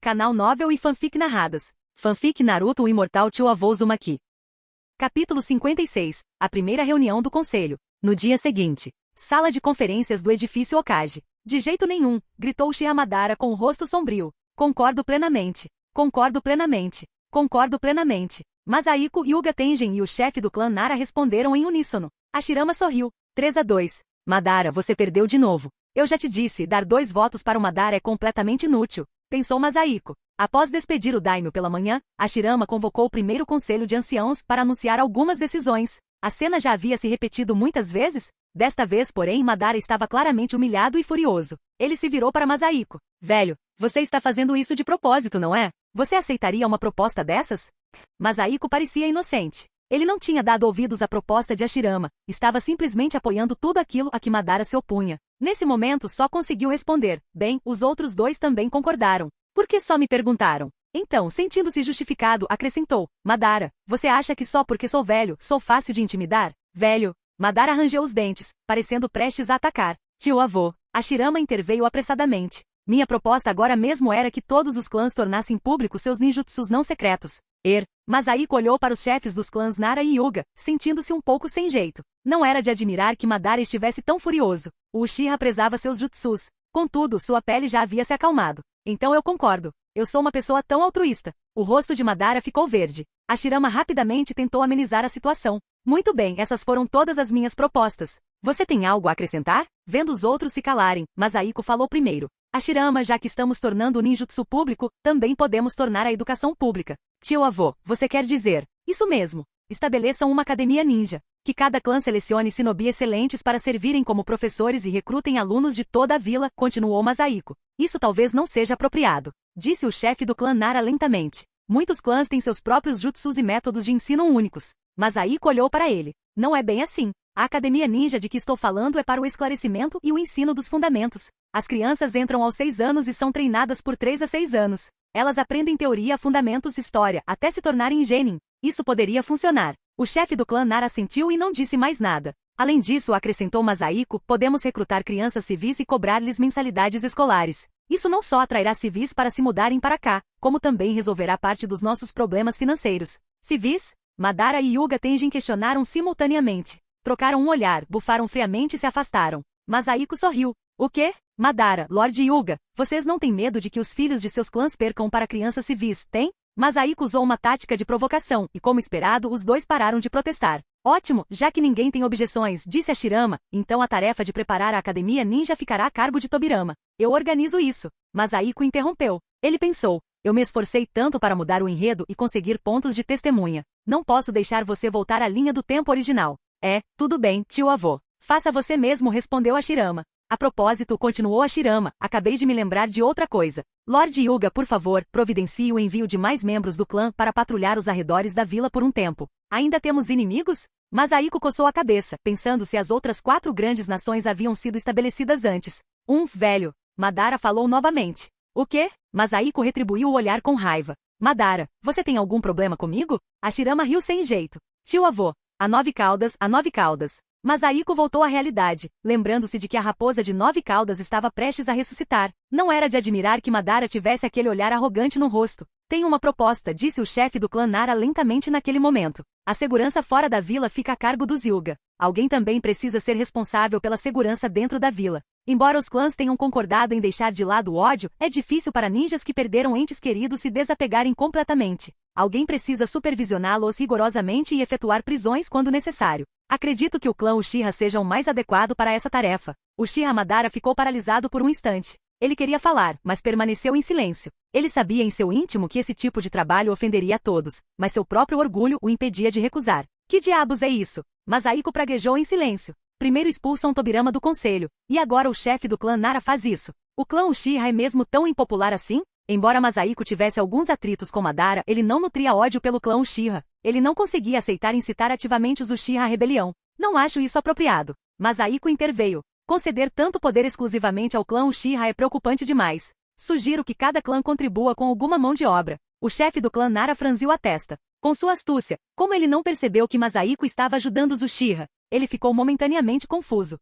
Canal Novel e Fanfic Narradas. Fanfic Naruto o Imortal Tio-avô Uzumaki. Capítulo 56. A primeira reunião do conselho. No dia seguinte. Sala de conferências do edifício Okage. De jeito nenhum, gritou Uchiha Madara com o rosto sombrio. Concordo plenamente. Concordo plenamente. Concordo plenamente. Masahiko, Hyuga Tengen e o chefe do clã Nara responderam em uníssono. Hashirama sorriu. 3-2. Madara, você perdeu de novo. Eu já te disse, dar 2 votos para o Madara é completamente inútil, pensou Masahiko. Após despedir o daimyo pela manhã, Hashirama convocou o primeiro conselho de anciãos para anunciar algumas decisões. A cena já havia se repetido muitas vezes? Desta vez, porém, Madara estava claramente humilhado e furioso. Ele se virou para Masahiko. Velho, você está fazendo isso de propósito, não é? Você aceitaria uma proposta dessas? Masahiko parecia inocente. Ele não tinha dado ouvidos à proposta de Hashirama, estava simplesmente apoiando tudo aquilo a que Madara se opunha. Nesse momento só conseguiu responder. Bem, os outros 2 também concordaram. Por que só me perguntaram? Então, sentindo-se justificado, acrescentou. Madara, você acha que só porque sou velho, sou fácil de intimidar? Velho. Madara rangeu os dentes, parecendo prestes a atacar. Tio-avô. Hashirama interveio apressadamente. Minha proposta agora mesmo era que todos os clãs tornassem públicos seus ninjutsus não secretos. Masahiko olhou para os chefes dos clãs Nara e Hyuga, sentindo-se um pouco sem jeito. Não era de admirar que Madara estivesse tão furioso. O Uchiha prezava seus jutsus. Contudo, sua pele já havia se acalmado. Então eu concordo. Eu sou uma pessoa tão altruísta. O rosto de Madara ficou verde. Hashirama rapidamente tentou amenizar a situação. Muito bem, essas foram todas as minhas propostas. Você tem algo a acrescentar? Vendo os outros se calarem, Masahiko falou primeiro. Hashirama, já que estamos tornando o ninjutsu público, também podemos tornar a educação pública. Tio-avô, você quer dizer? Isso mesmo. Estabeleçam uma academia ninja. Que cada clã selecione shinobi excelentes para servirem como professores e recrutem alunos de toda a vila, continuou Masahiko. Isso talvez não seja apropriado, disse o chefe do clã Nara lentamente. Muitos clãs têm seus próprios jutsus e métodos de ensino únicos. Masahiko olhou para ele. Não é bem assim. A academia ninja de que estou falando é para o esclarecimento e o ensino dos fundamentos. As crianças entram aos 6 anos e são treinadas por 3 a 6 anos. Elas aprendem teoria, fundamentos, história, até se tornarem genin. Isso poderia funcionar. O chefe do clã Nara assentiu e não disse mais nada. Além disso, acrescentou Masahiko, podemos recrutar crianças civis e cobrar-lhes mensalidades escolares. Isso não só atrairá civis para se mudarem para cá, como também resolverá parte dos nossos problemas financeiros. Civis? Madara e Hyuga Tengen questionaram simultaneamente. Trocaram um olhar, bufaram friamente e se afastaram. Masahiko sorriu. O quê? Madara, Lord Hyuga, vocês não têm medo de que os filhos de seus clãs percam para crianças civis, tem? Masahiko usou uma tática de provocação, e como esperado, os 2 pararam de protestar. Ótimo, já que ninguém tem objeções, disse Hashirama, então a tarefa de preparar a academia ninja ficará a cargo de Tobirama. Eu organizo isso. Masahiko interrompeu. Ele pensou. Eu me esforcei tanto para mudar o enredo e conseguir pontos de testemunha. Não posso deixar você voltar à linha do tempo original. Tudo bem, tio-avô. Faça você mesmo, respondeu Hashirama. A propósito, continuou Hashirama, acabei de me lembrar de outra coisa. Lord Hyuga, por favor, providencie o envio de mais membros do clã para patrulhar os arredores da vila por um tempo. Ainda temos inimigos? Masahiko coçou a cabeça, pensando se as outras 4 grandes nações haviam sido estabelecidas antes. Velho. Madara falou novamente. O quê? Masahiko retribuiu o olhar com raiva. Madara, você tem algum problema comigo? Hashirama riu sem jeito. Tio-avô. A 9 caudas, a 9 caudas. Masahiko voltou à realidade, lembrando-se de que a raposa de 9 caudas estava prestes a ressuscitar. Não era de admirar que Madara tivesse aquele olhar arrogante no rosto. Tenho uma proposta, disse o chefe do clã Nara lentamente naquele momento. A segurança fora da vila fica a cargo dos Hyuga. Alguém também precisa ser responsável pela segurança dentro da vila. Embora os clãs tenham concordado em deixar de lado o ódio, é difícil para ninjas que perderam entes queridos se desapegarem completamente. Alguém precisa supervisioná-los rigorosamente e efetuar prisões quando necessário. Acredito que o clã Uchiha seja o mais adequado para essa tarefa. Uchiha Madara ficou paralisado por um instante. Ele queria falar, mas permaneceu em silêncio. Ele sabia em seu íntimo que esse tipo de trabalho ofenderia a todos, mas seu próprio orgulho o impedia de recusar. Que diabos é isso? Masahiko praguejou em silêncio. Primeiro expulsam Tobirama do conselho, e agora o chefe do clã Nara faz isso. O clã Uchiha é mesmo tão impopular assim? Embora Masahiko tivesse alguns atritos com Madara, ele não nutria ódio pelo clã Uchiha. Ele não conseguia aceitar incitar ativamente os Uchiha à rebelião. Não acho isso apropriado. Masahiko interveio. Conceder tanto poder exclusivamente ao clã Uchiha é preocupante demais. Sugiro que cada clã contribua com alguma mão de obra. O chefe do clã Nara franziu a testa. Com sua astúcia, como ele não percebeu que Masahiko estava ajudando os Uchiha? Ele ficou momentaneamente confuso.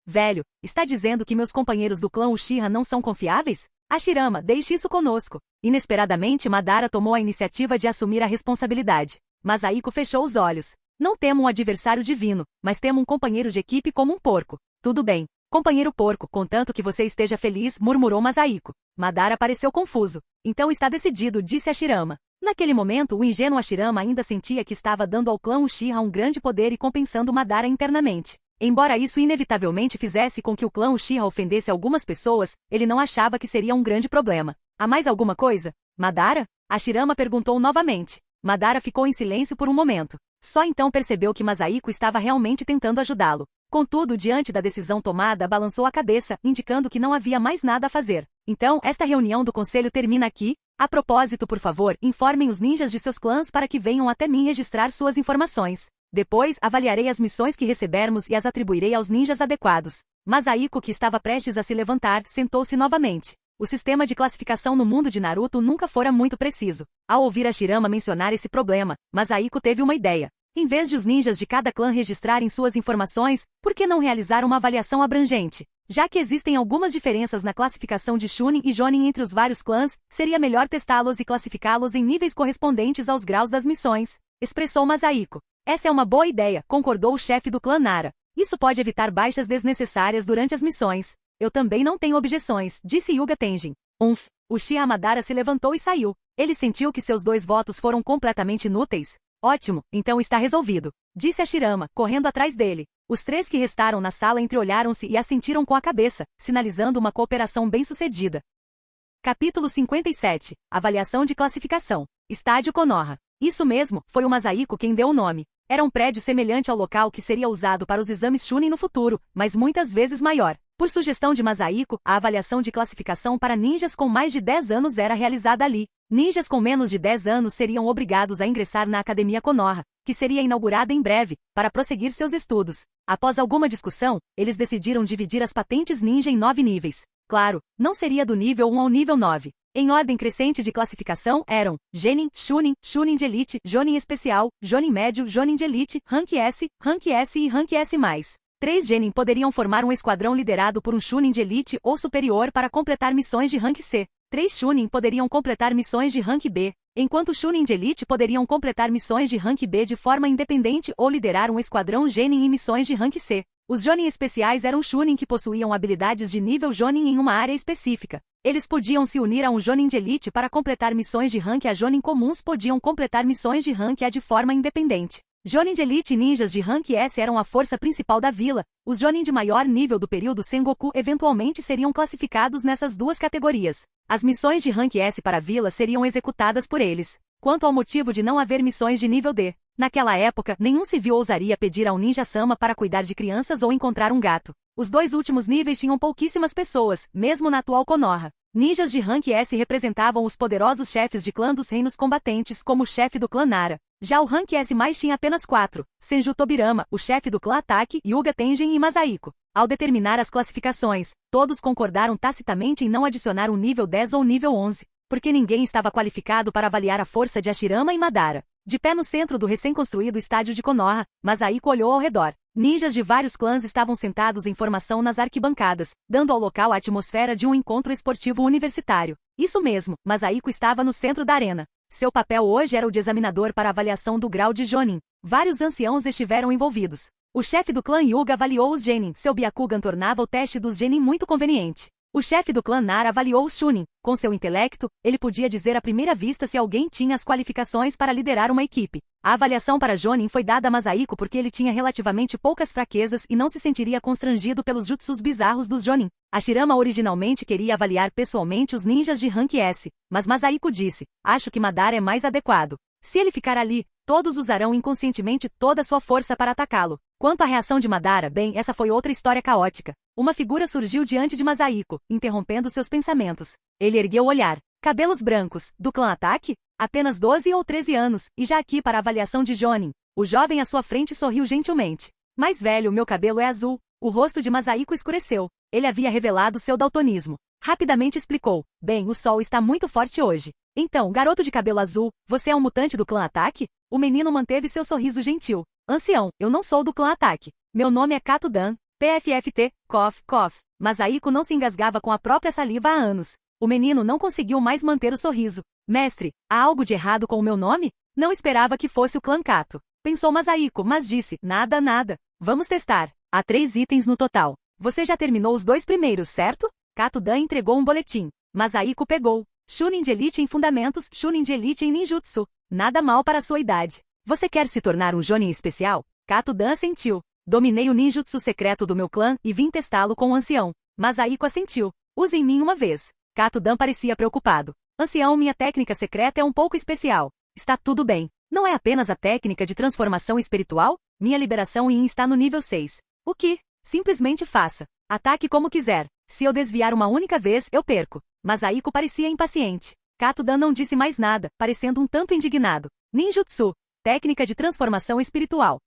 Velho, está dizendo que meus companheiros do clã Uchiha não são confiáveis? Hashirama, deixe isso conosco. Inesperadamente, Madara tomou a iniciativa de assumir a responsabilidade. Masahiko fechou os olhos. Não temo um adversário divino, mas temo um companheiro de equipe como um porco. Tudo bem. Companheiro porco, contanto que você esteja feliz, murmurou Masahiko. Madara pareceu confuso. Então está decidido, disse Hashirama. Naquele momento, o ingênuo Hashirama ainda sentia que estava dando ao clã Uchiha um grande poder e compensando Madara internamente. Embora isso inevitavelmente fizesse com que o clã Uchiha ofendesse algumas pessoas, ele não achava que seria um grande problema. Há mais alguma coisa? Madara? Hashirama perguntou novamente. Madara ficou em silêncio por um momento. Só então percebeu que Masahiko estava realmente tentando ajudá-lo. Contudo, diante da decisão tomada, balançou a cabeça, indicando que não havia mais nada a fazer. Então, esta reunião do conselho termina aqui. A propósito, por favor, informem os ninjas de seus clãs para que venham até mim registrar suas informações. Depois, avaliarei as missões que recebermos e as atribuirei aos ninjas adequados. Masahiko, que estava prestes a se levantar, sentou-se novamente. O sistema de classificação no mundo de Naruto nunca fora muito preciso. Ao ouvir Hashirama mencionar esse problema, Masahiko teve uma ideia. Em vez de os ninjas de cada clã registrarem suas informações, por que não realizar uma avaliação abrangente? Já que existem algumas diferenças na classificação de Chunin e Jonin entre os vários clãs, seria melhor testá-los e classificá-los em níveis correspondentes aos graus das missões, expressou Masahiko. Essa é uma boa ideia, concordou o chefe do clã Nara. Isso pode evitar baixas desnecessárias durante as missões. Eu também não tenho objeções, disse Hyuga Tenjin. Uchiha Madara se levantou e saiu. Ele sentiu que seus 2 votos foram completamente inúteis. Ótimo, então está resolvido, disse Hashirama, correndo atrás dele. Os 3 que restaram na sala entreolharam-se e assentiram com a cabeça, sinalizando uma cooperação bem-sucedida. Capítulo 57. Avaliação de classificação. Estádio Konoha. Isso mesmo, foi o Masahiko quem deu o nome. Era um prédio semelhante ao local que seria usado para os exames Chunin no futuro, mas muitas vezes maior. Por sugestão de Masahiko, a avaliação de classificação para ninjas com mais de 10 anos era realizada ali. Ninjas com menos de 10 anos seriam obrigados a ingressar na Academia Konoha, que seria inaugurada em breve, para prosseguir seus estudos. Após alguma discussão, eles decidiram dividir as patentes ninja em 9 níveis. Claro, não seria do nível 1 ao nível 9. Em ordem crescente de classificação eram Genin, Chunin, Chunin de Elite, Jonin Especial, Jonin Médio, Jonin de Elite, Rank S e Rank S+. 3 Genin poderiam formar um esquadrão liderado por um Chunin de Elite ou superior para completar missões de Rank C. 3 Chunin poderiam completar missões de Rank B, enquanto Chunin de Elite poderiam completar missões de Rank B de forma independente ou liderar um esquadrão Genin em missões de Rank C. Os Jonin especiais eram Chunin que possuíam habilidades de nível Jonin em uma área específica. Eles podiam se unir a um Jonin de Elite para completar missões de Rank A. Jonin comuns podiam completar missões de Rank A de forma independente. Jonin de Elite e ninjas de Rank S eram a força principal da vila. Os Jonin de maior nível do período Sengoku eventualmente seriam classificados nessas 2 categorias. As missões de Rank S para a vila seriam executadas por eles. Quanto ao motivo de não haver missões de nível D, naquela época, nenhum civil ousaria pedir ao ninja-sama para cuidar de crianças ou encontrar um gato. Os 2 últimos níveis tinham pouquíssimas pessoas, mesmo na atual Konoha. Ninjas de Rank S representavam os poderosos chefes de clã dos reinos combatentes, como o chefe do clã Nara. Já o Rank S+ tinha apenas 4, Senju Tobirama, o chefe do clã Ataque, Hyuga Tenjin e Masahiko. Ao determinar as classificações, todos concordaram tacitamente em não adicionar um nível 10 ou nível 11, porque ninguém estava qualificado para avaliar a força de Hashirama e Madara. De pé no centro do recém-construído estádio de Konoha, Masahiko olhou ao redor. Ninjas de vários clãs estavam sentados em formação nas arquibancadas, dando ao local a atmosfera de um encontro esportivo universitário. Isso mesmo, Masahiko estava no centro da arena. Seu papel hoje era o de examinador para avaliação do grau de Jonin. Vários anciãos estiveram envolvidos. O chefe do clã Hyuga avaliou os Genin. Seu Byakugan tornava o teste dos Genin muito conveniente. O chefe do clã Nara avaliou os Chunin. Com seu intelecto, ele podia dizer à primeira vista se alguém tinha as qualificações para liderar uma equipe. A avaliação para Jonin foi dada a Masahiko porque ele tinha relativamente poucas fraquezas e não se sentiria constrangido pelos jutsus bizarros dos Jonin. Hashirama originalmente queria avaliar pessoalmente os ninjas de Rank S, mas Masahiko disse, acho que Madara é mais adequado. Se ele ficar ali, todos usarão inconscientemente toda sua força para atacá-lo. Quanto à reação de Madara, bem, essa foi outra história caótica. Uma figura surgiu diante de Masahiko, interrompendo seus pensamentos. Ele ergueu o olhar. Cabelos brancos, do clã Ataque? Apenas 12 ou 13 anos, e já aqui para a avaliação de Jonin. O jovem à sua frente sorriu gentilmente. Mais velho, meu cabelo é azul. O rosto de Masahiko escureceu. Ele havia revelado seu daltonismo. Rapidamente explicou. Bem, o sol está muito forte hoje. Então, garoto de cabelo azul, você é um mutante do clã Ataque? O menino manteve seu sorriso gentil. Ancião, eu não sou do clã Ataque. Meu nome é Kato Dan, PFFT, Kof. Masahiko não se engasgava com a própria saliva há anos. O menino não conseguiu mais manter o sorriso. Mestre, há algo de errado com o meu nome? Não esperava que fosse o clã Kato. Pensou Masahiko, mas disse, nada, nada. Vamos testar. Há 3 itens no total. Você já terminou os 2 primeiros, certo? Kato-dan entregou um boletim. Masahiko pegou. Chunin de Elite em Fundamentos, Chunin de Elite em Ninjutsu. Nada mal para a sua idade. Você quer se tornar um Jonin especial? Kato-dan assentiu. Dominei o ninjutsu secreto do meu clã e vim testá-lo com o ancião. Masahiko assentiu. Use em mim uma vez. Kato-dan parecia preocupado. Ancião, minha técnica secreta é um pouco especial. Está tudo bem. Não é apenas a técnica de transformação espiritual? Minha liberação Yin está no nível 6. O que? Simplesmente faça. Ataque como quiser. Se eu desviar uma única vez, eu perco. Masahiko parecia impaciente. Kato-dan não disse mais nada, parecendo um tanto indignado. Ninjutsu. Técnica de transformação espiritual.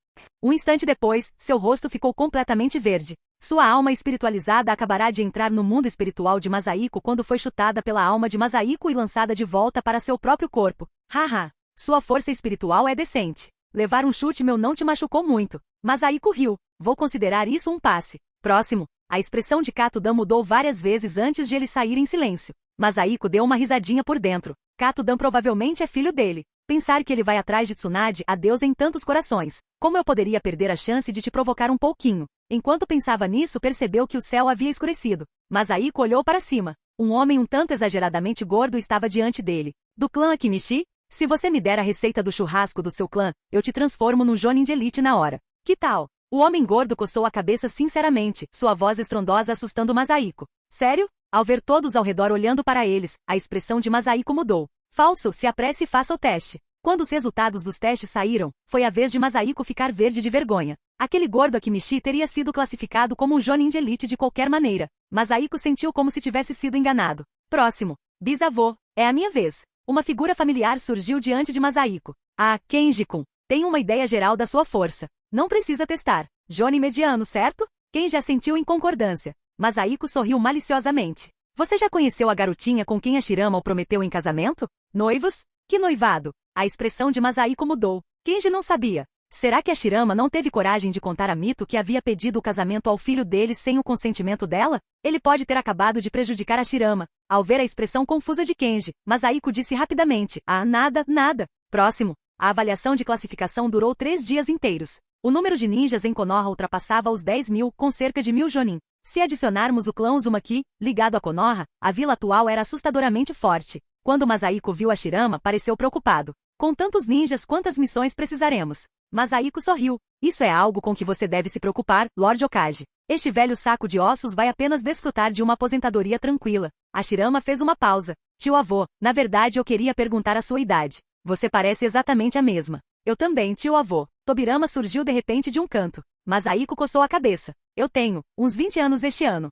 Um instante depois, seu rosto ficou completamente verde. Sua alma espiritualizada acabará de entrar no mundo espiritual de Masahiko quando foi chutada pela alma de Masahiko e lançada de volta para seu próprio corpo. Haha. Sua força espiritual é decente. Levar um chute meu não te machucou muito. Masahiko riu. Vou considerar isso um passe. Próximo. A expressão de Kato-dan mudou várias vezes antes de ele sair em silêncio. Masahiko deu uma risadinha por dentro. Kato-dan provavelmente é filho dele. Pensar que ele vai atrás de Tsunade, a Deus em tantos corações. Como eu poderia perder a chance de te provocar um pouquinho? Enquanto pensava nisso, percebeu que o céu havia escurecido. Masahiko olhou para cima. Um homem um tanto exageradamente gordo estava diante dele. Do clã Akimishi? Se você me der a receita do churrasco do seu clã, eu te transformo num Jonin de elite na hora. Que tal? O homem gordo coçou a cabeça sinceramente, sua voz estrondosa assustando Masahiko. Sério? Ao ver todos ao redor olhando para eles, a expressão de Masahiko mudou. Falso, se apresse e faça o teste. Quando os resultados dos testes saíram, foi a vez de Masahiko ficar verde de vergonha. Aquele gordo Akimishi teria sido classificado como um Jonin de elite de qualquer maneira. Masahiko sentiu como se tivesse sido enganado. Próximo. Bisavô. É a minha vez. Uma figura familiar surgiu diante de Masahiko. Ah, Kenji-kun. Tenho uma ideia geral da sua força. Não precisa testar. Jonin mediano, certo? Kenji assentiu em concordância. Masahiko sorriu maliciosamente. Você já conheceu a garotinha com quem a Shirama o prometeu em casamento? Noivos? Que noivado? A expressão de Masahiko mudou. Kenji não sabia. Será que a Shirama não teve coragem de contar a Mito que havia pedido o casamento ao filho dele sem o consentimento dela? Ele pode ter acabado de prejudicar a Shirama. Ao ver a expressão confusa de Kenji, Masahiko disse rapidamente, ah, nada, nada. Próximo. A avaliação de classificação durou 3 dias inteiros. O número de ninjas em Konoha ultrapassava os 10.000, com cerca de 1.000 Jonin. Se adicionarmos o clã Uzumaki, ligado a Konoha, a vila atual era assustadoramente forte. Quando Masahiko viu a Shirama, pareceu preocupado. Com tantos ninjas, quantas missões precisaremos? Masahiko sorriu. Isso é algo com que você deve se preocupar, Lord Okage. Este velho saco de ossos vai apenas desfrutar de uma aposentadoria tranquila. A Shirama fez uma pausa. Tio-avô, na verdade eu queria perguntar a sua idade. Você parece exatamente a mesma. Eu também, tio-avô. Tobirama surgiu de repente de um canto. Masahiko coçou a cabeça. Eu tenho uns 20 anos este ano.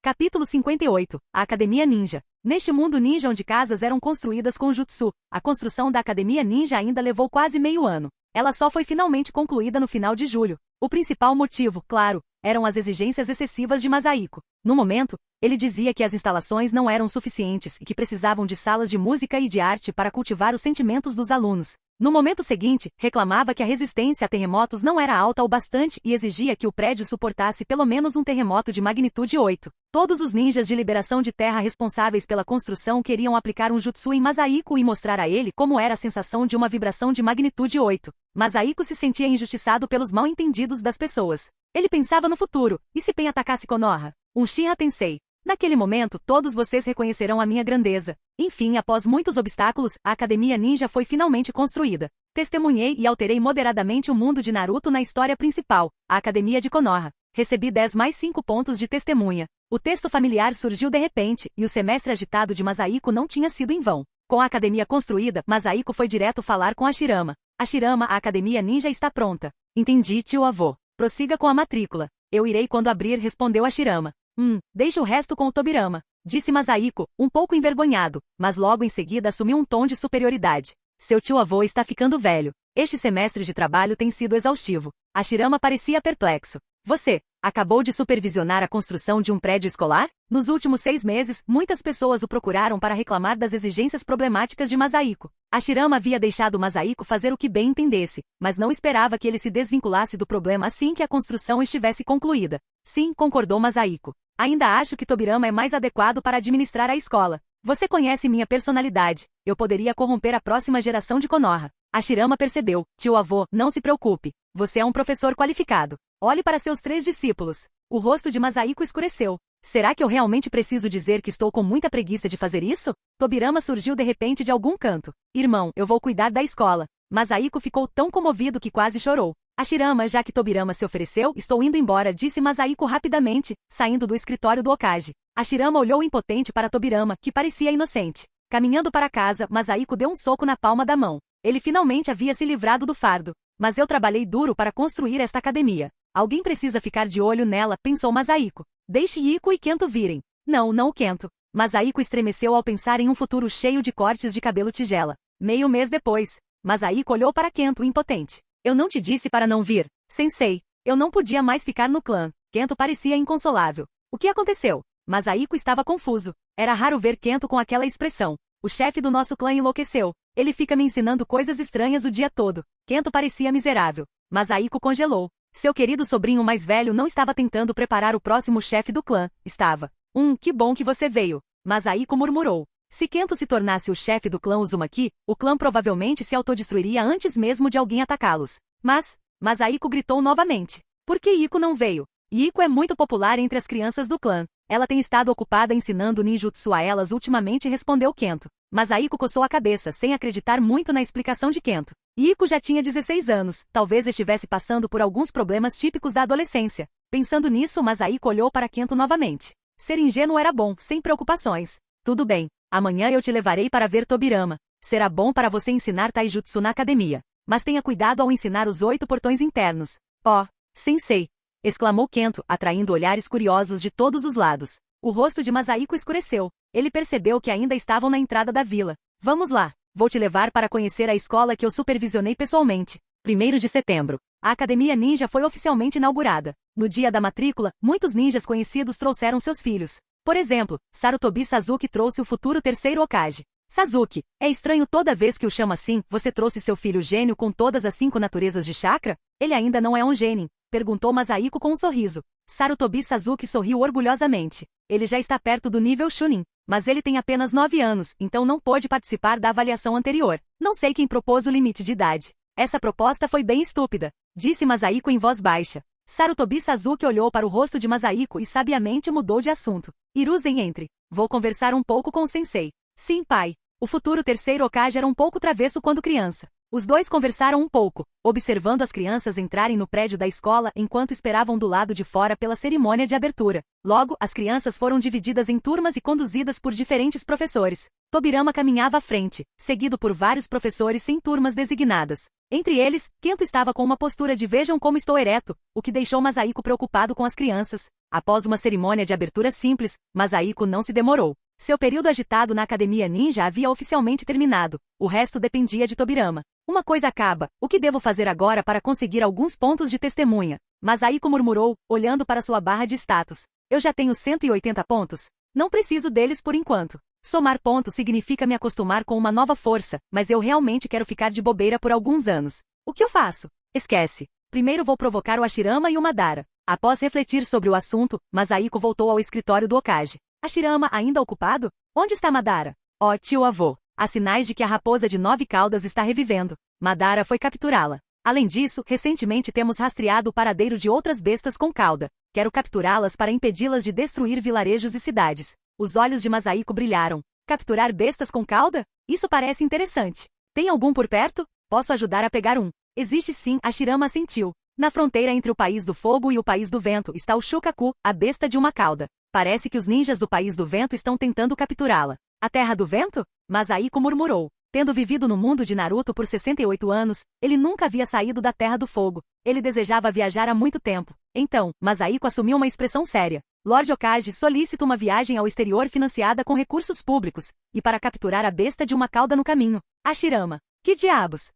Capítulo 58. A Academia Ninja. Neste mundo ninja onde casas eram construídas com jutsu, a construção da Academia Ninja ainda levou quase meio ano. Ela só foi finalmente concluída no final de julho. O principal motivo, claro, eram as exigências excessivas de Masahiko. No momento, ele dizia que as instalações não eram suficientes e que precisavam de salas de música e de arte para cultivar os sentimentos dos alunos. No momento seguinte, reclamava que a resistência a terremotos não era alta o bastante e exigia que o prédio suportasse pelo menos um terremoto de magnitude 8. Todos os ninjas de liberação de terra responsáveis pela construção queriam aplicar um jutsu em Masahiko e mostrar a ele como era a sensação de uma vibração de magnitude 8. Masahiko se sentia injustiçado pelos mal-entendidos das pessoas. Ele pensava no futuro, e se Pen atacasse Konoha? Uchiha Tensei. Naquele momento, todos vocês reconhecerão a minha grandeza. Enfim, após muitos obstáculos, a Academia Ninja foi finalmente construída. Testemunhei e alterei moderadamente o mundo de Naruto na história principal, a Academia de Konoha. Recebi 10 mais 5 pontos de testemunha. O texto familiar surgiu de repente, e o semestre agitado de Masahiko não tinha sido em vão. Com a academia construída, Masahiko foi direto falar com a Shirama. A Shirama, a Academia Ninja está pronta. Entendi, tio-avô. Prossiga com a matrícula. Eu irei quando abrir, respondeu a Shirama. Deixe o resto com o Tobirama, disse Masahiko, um pouco envergonhado, mas logo em seguida assumiu um tom de superioridade. Seu tio-avô está ficando velho. Este semestre de trabalho tem sido exaustivo. A Shirama parecia perplexo. Você acabou de supervisionar a construção de um prédio escolar? Nos últimos 6 meses, muitas pessoas o procuraram para reclamar das exigências problemáticas de Masahiko. A Shirama havia deixado Masahiko fazer o que bem entendesse, mas não esperava que ele se desvinculasse do problema assim que a construção estivesse concluída. Sim, concordou Masahiko. Ainda acho que Tobirama é mais adequado para administrar a escola. Você conhece minha personalidade. Eu poderia corromper a próxima geração de Konoha. Hashirama percebeu. Tio avô, não se preocupe. Você é um professor qualificado. Olhe para seus 3 discípulos. O rosto de Masahiko escureceu. Será que eu realmente preciso dizer que estou com muita preguiça de fazer isso? Tobirama surgiu de repente de algum canto. Irmão, eu vou cuidar da escola. Masahiko ficou tão comovido que quase chorou. Hashirama, já que Tobirama se ofereceu, estou indo embora, disse Masahiko rapidamente, saindo do escritório do Hokage. Hashirama olhou impotente para Tobirama, que parecia inocente. Caminhando para casa, Masahiko deu um soco na palma da mão. Ele finalmente havia se livrado do fardo. Mas eu trabalhei duro para construir esta academia. Alguém precisa ficar de olho nela, pensou Masahiko. Deixe Iko e Kento virem. Não o Kento. Masahiko estremeceu ao pensar em um futuro cheio de cortes de cabelo tigela. Meio mês depois, Masahiko olhou para Kento impotente. Eu não te disse para não vir. Sensei. Eu não podia mais ficar no clã. Kento parecia inconsolável. O que aconteceu? Masahiko estava confuso. Era raro ver Kento com aquela expressão. O chefe do nosso clã enlouqueceu. Ele fica me ensinando coisas estranhas o dia todo. Kento parecia miserável. Masahiko congelou. Seu querido sobrinho mais velho não estava tentando preparar o próximo chefe do clã. Estava. Que bom que você veio. Masahiko murmurou. Se Kento se tornasse o chefe do clã Uzumaki, o clã provavelmente se autodestruiria antes mesmo de alguém atacá-los. Mas, Masahiko gritou novamente. Por que Iko não veio? Iko é muito popular entre as crianças do clã. Ela tem estado ocupada ensinando ninjutsu a elas ultimamente, respondeu Kento. Masahiko coçou a cabeça sem acreditar muito na explicação de Kento. Iko já tinha 16 anos, talvez estivesse passando por alguns problemas típicos da adolescência. Pensando nisso, Masahiko olhou para Kento novamente. Ser ingênuo era bom, sem preocupações. Tudo bem, amanhã eu te levarei para ver Tobirama. Será bom para você ensinar taijutsu na academia. Mas tenha cuidado ao ensinar os 8 portões internos. Oh, sensei! Exclamou Kento, atraindo olhares curiosos de todos os lados. O rosto de Masahiko escureceu. Ele percebeu que ainda estavam na entrada da vila. Vamos lá. Vou te levar para conhecer a escola que eu supervisionei pessoalmente. 1º de setembro. A Academia Ninja foi oficialmente inaugurada. No dia da matrícula, muitos ninjas conhecidos trouxeram seus filhos. Por exemplo, Sarutobi Sasuke trouxe o futuro 3º Hokage. Sasuke, é estranho toda vez que o chamo assim, você trouxe seu filho gênio com todas as 5 naturezas de chakra? Ele ainda não é um gênio, perguntou Masahiko com um sorriso. Sarutobi Sasuke sorriu orgulhosamente. Ele já está perto do nível Chunin, mas ele tem apenas 9 anos, então não pôde participar da avaliação anterior. Não sei quem propôs o limite de idade. Essa proposta foi bem estúpida, disse Masahiko em voz baixa. Sarutobi Sasuke olhou para o rosto de Masahiko e sabiamente mudou de assunto. Hiruzen, entre. Vou conversar um pouco com o sensei. Sim, pai. O futuro 3º Hokage era um pouco travesso quando criança. Os dois conversaram um pouco, observando as crianças entrarem no prédio da escola enquanto esperavam do lado de fora pela cerimônia de abertura. Logo, as crianças foram divididas em turmas e conduzidas por diferentes professores. Tobirama caminhava à frente, seguido por vários professores sem turmas designadas. Entre eles, Kento estava com uma postura de vejam como estou ereto, o que deixou Masahiko preocupado com as crianças. Após uma cerimônia de abertura simples, Masahiko não se demorou. Seu período agitado na Academia Ninja havia oficialmente terminado. O resto dependia de Tobirama. Uma coisa acaba. O que devo fazer agora para conseguir alguns pontos de testemunha? Masahiko murmurou, olhando para sua barra de status. Eu já tenho 180 pontos. Não preciso deles por enquanto. Somar pontos significa me acostumar com uma nova força, mas eu realmente quero ficar de bobeira por alguns anos. O que eu faço? Esquece. Primeiro vou provocar o Hashirama e o Madara. Após refletir sobre o assunto, Masahiko voltou ao escritório do Hokage. Hashirama ainda ocupado? Onde está Madara? Oh, tio avô. Há sinais de que a raposa de 9 caudas está revivendo. Madara foi capturá-la. Além disso, recentemente temos rastreado o paradeiro de outras bestas com cauda. Quero capturá-las para impedi-las de destruir vilarejos e cidades. Os olhos de Masahiko brilharam. Capturar bestas com cauda? Isso parece interessante. Tem algum por perto? Posso ajudar a pegar um. Existe sim, Hashirama assentiu. Na fronteira entre o País do Fogo e o País do Vento está o Shukaku, a besta de uma cauda. Parece que os ninjas do País do Vento estão tentando capturá-la. A Terra do Vento? Masahiko murmurou. Tendo vivido no mundo de Naruto por 68 anos, ele nunca havia saído da Terra do Fogo. Ele desejava viajar há muito tempo. Então, Masahiko assumiu uma expressão séria. Lord Hokage solicita uma viagem ao exterior financiada com recursos públicos, e para capturar a besta de uma cauda no caminho. Hashirama. Que diabos?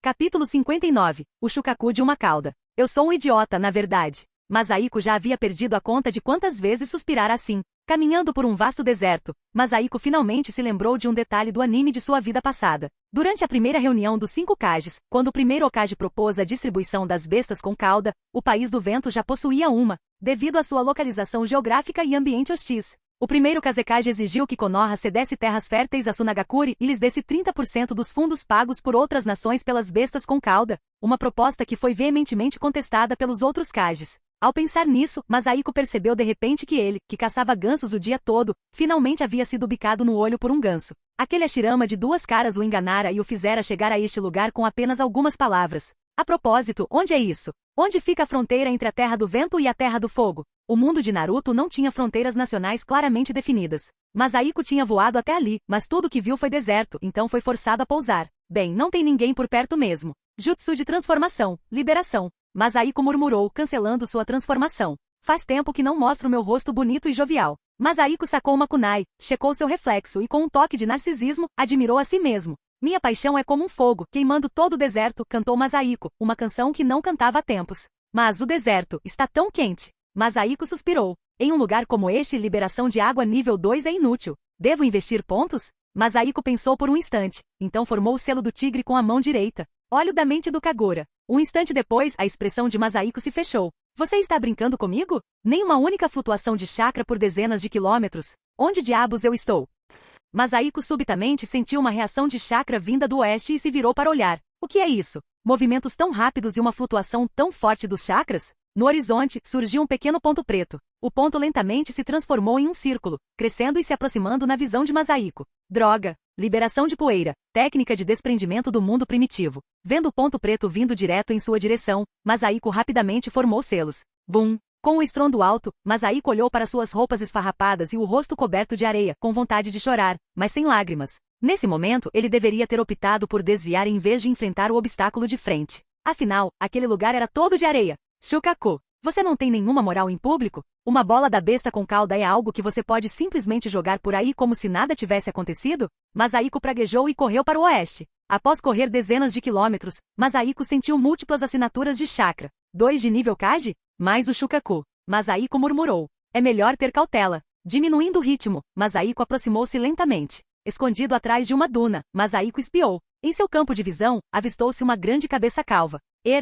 Capítulo 59. O Shukaku de uma cauda. Eu sou um idiota, na verdade. Masahiko já havia perdido a conta de quantas vezes suspirara assim. Caminhando por um vasto deserto, Masahiko finalmente se lembrou de um detalhe do anime de sua vida passada. Durante a primeira reunião dos 5 Kages, quando o primeiro Hokage propôs a distribuição das bestas com cauda, o País do Vento já possuía uma, devido à sua localização geográfica e ambiente hostis. O primeiro Kazekage exigiu que Konoha cedesse terras férteis a Sunagakure e lhes desse 30% dos fundos pagos por outras nações pelas bestas com cauda, uma proposta que foi veementemente contestada pelos outros Kages. Ao pensar nisso, Masahiko percebeu de repente que ele, que caçava gansos o dia todo, finalmente havia sido bicado no olho por um ganso. Aquele Hashirama de 2 caras o enganara e o fizera chegar a este lugar com apenas algumas palavras. A propósito, onde é isso? Onde fica a fronteira entre a Terra do Vento e a Terra do Fogo? O mundo de Naruto não tinha fronteiras nacionais claramente definidas. Masahiko tinha voado até ali, mas tudo que viu foi deserto, então foi forçado a pousar. Bem, não tem ninguém por perto mesmo. Jutsu de transformação, liberação. Masahiko murmurou, cancelando sua transformação. Faz tempo que não mostro meu rosto bonito e jovial. Masahiko sacou uma kunai, checou seu reflexo e com um toque de narcisismo, admirou a si mesmo. Minha paixão é como um fogo, queimando todo o deserto, cantou Masahiko, uma canção que não cantava há tempos. Mas o deserto está tão quente. Masahiko suspirou. Em um lugar como este, liberação de água nível 2 é inútil. Devo investir pontos? Masahiko pensou por um instante, então formou o selo do tigre com a mão direita. Olho da mente do Kagura. Um instante depois, a expressão de Masahiko se fechou. Você está brincando comigo? Nem uma única flutuação de chakra por dezenas de quilômetros. Onde diabos eu estou? Masahiko subitamente sentiu uma reação de chakra vinda do oeste e se virou para olhar. O que é isso? Movimentos tão rápidos e uma flutuação tão forte dos chakras? No horizonte, surgiu um pequeno ponto preto. O ponto lentamente se transformou em um círculo, crescendo e se aproximando na visão de Masahiko. Droga! Liberação de poeira, técnica de desprendimento do mundo primitivo. Vendo o ponto preto vindo direto em sua direção, Masahiko rapidamente formou selos. Bum! Com o estrondo alto, Masahiko olhou para suas roupas esfarrapadas e o rosto coberto de areia, com vontade de chorar, mas sem lágrimas. Nesse momento, ele deveria ter optado por desviar em vez de enfrentar o obstáculo de frente. Afinal, aquele lugar era todo de areia. Shukaku, você não tem nenhuma moral em público? Uma bola da besta com cauda é algo que você pode simplesmente jogar por aí como se nada tivesse acontecido? Masahiko praguejou e correu para o oeste. Após correr dezenas de quilômetros, Masahiko sentiu múltiplas assinaturas de chakra. 2 de nível Kage? Mais o Shukaku. Masahiko murmurou. É melhor ter cautela. Diminuindo o ritmo, Masahiko aproximou-se lentamente. Escondido atrás de uma duna, Masahiko espiou. Em seu campo de visão, avistou-se uma grande cabeça calva.